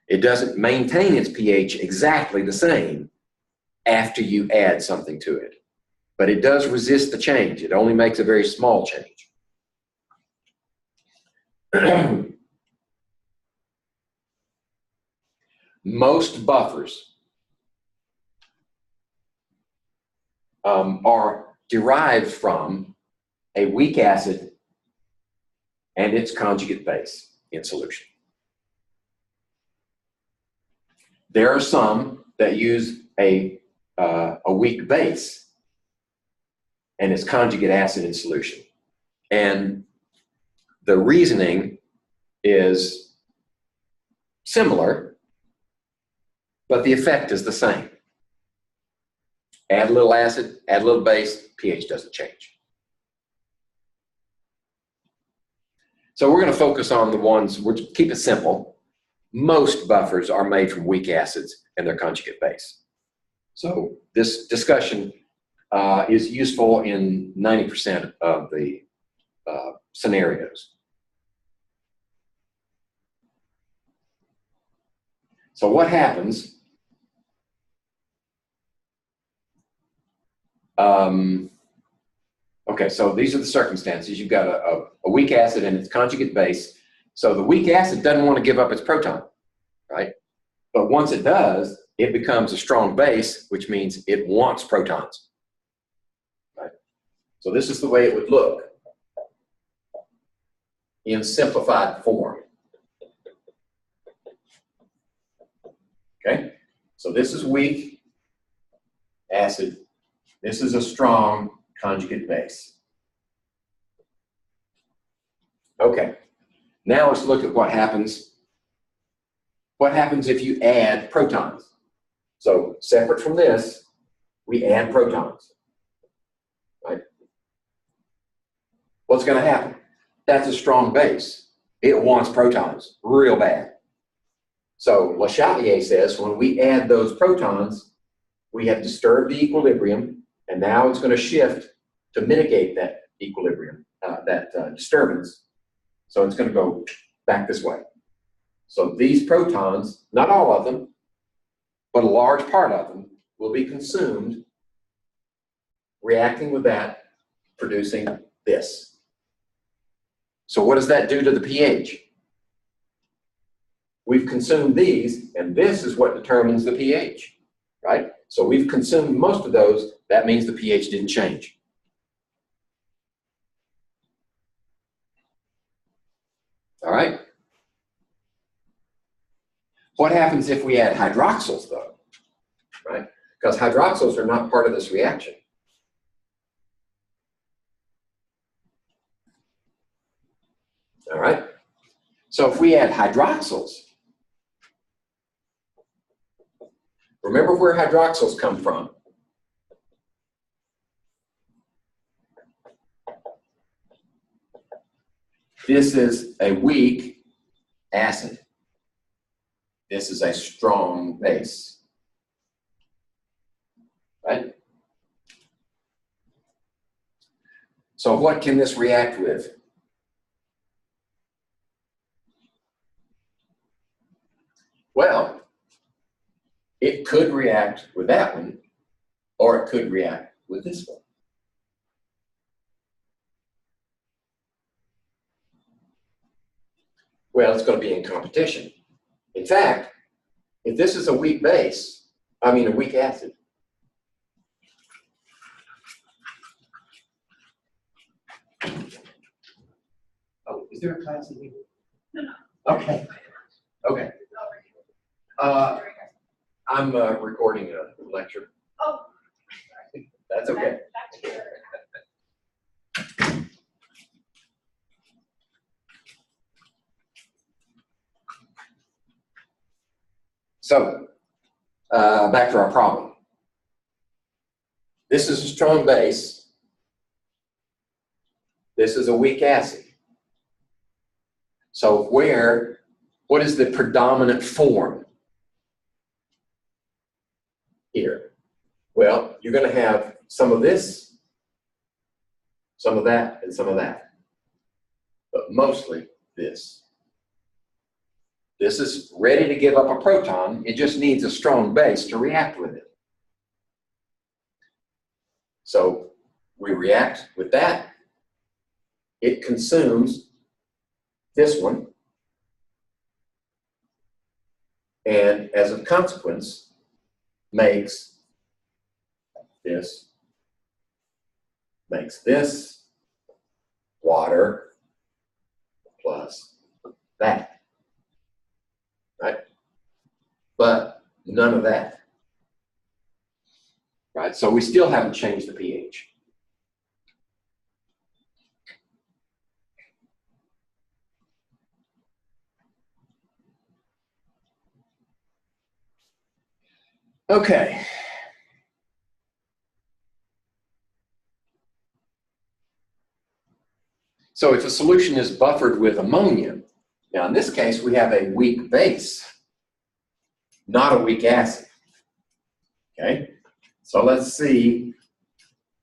It doesn't maintain its pH exactly the same after you add something to it, but it does resist the change. It only makes a very small change. Most buffers are derived from a weak acid and its conjugate base in solution. There are some that use a weak base and its conjugate acid in solution. And the reasoning is similar, but the effect is the same. Add a little acid, add a little base, pH doesn't change. So we're going to focus on the ones, we'll keep it simple. Most buffers are made from weak acids and their conjugate base. So this discussion is useful in 90% of the scenarios. So what happens? Okay, so these are the circumstances. You've got a weak acid and its conjugate base. So the weak acid doesn't want to give up its proton, right? But once it does, it becomes a strong base, which means it wants protons, right? So this is the way it would look in simplified form. Okay, so this is weak acid. This is a strong conjugate base. Okay, now let's look at what happens. What happens if you add protons? So separate from this, we add protons, right? What's going to happen? That's a strong base. It wants protons real bad. So Le Chatelier says when we add those protons, we have disturbed the equilibrium, and now it's going to shift to mitigate that equilibrium, disturbance. So it's going to go back this way. So these protons, not all of them, but a large part of them, will be consumed, reacting with that, producing this. So what does that do to the pH? we've consumed these, and this is what determines the pH, right? So we've consumed most of those. That means the pH didn't change. All right? What happens if we add hydroxyls, though? Right? Because hydroxyls are not part of this reaction. All right? So if we add hydroxyls, remember where hydroxyls come from. This is a weak acid. This is a strong base. Right? So what can this react with? Well, it could react with that one, or it could react with this one. Well, it's going to be in competition. In fact, if this is a weak base, a weak acid, oh, is there a class in here? No. Okay. Okay. I'm recording a lecture. Oh. That's okay. So, back to our problem. This is a strong base. This is a weak acid. So what is the predominant form here? Well, you're going to have some of this, some of that, and some of that. But mostly this. This is ready to give up a proton. It just needs a strong base to react with it. So we react with that. It consumes this one. And as a consequence, makes this water plus that, right? But none of that, right? So we still haven't changed the pH. Okay. So if a solution is buffered with ammonia, now in this case we have a weak base, not a weak acid. Okay? So let's see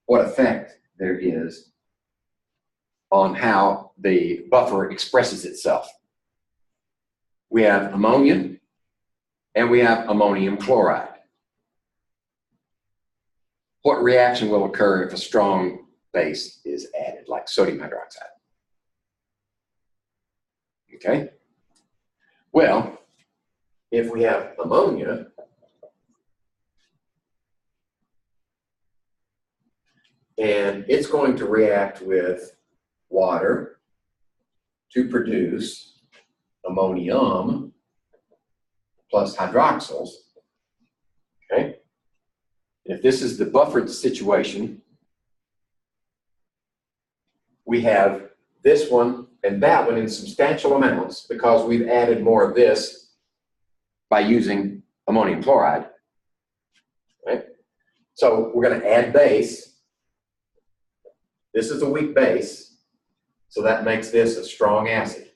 what effect there is on how the buffer expresses itself. We have ammonia and we have ammonium chloride. What reaction will occur if a strong base is added, like sodium hydroxide? Okay? Well, if we have ammonia, and it's going to react with water to produce ammonium plus hydroxyls. Okay? If this is the buffered situation, we have this one and that one in substantial amounts because we've added more of this by using ammonium chloride. Right? So we're going to add base. This is a weak base, so that makes this a strong acid.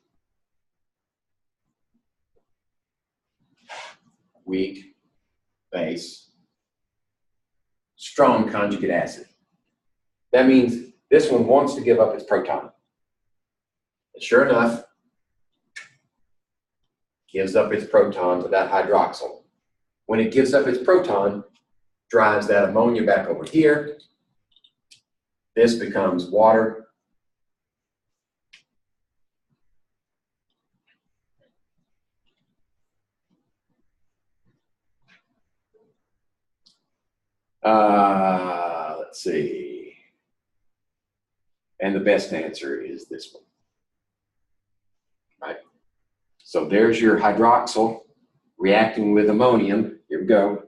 Weak base, strong conjugate acid. That means this one wants to give up its proton. And sure enough, gives up its proton to that hydroxyl. When it gives up its proton, drives that ammonia back over here. This becomes water. Let's see. And the best answer is this one. Right? So there's your hydroxyl reacting with ammonium. Here we go.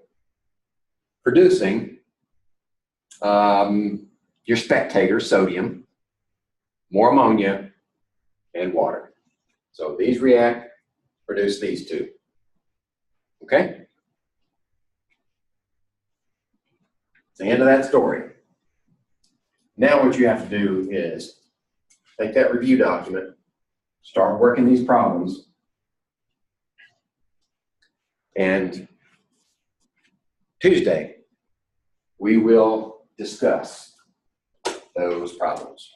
Producing your spectator, sodium, more ammonia, and water. So these react, produce these two. Okay? It's the end of that story. Now what you have to do is take that review document, start working these problems, and Tuesday we will discuss those problems.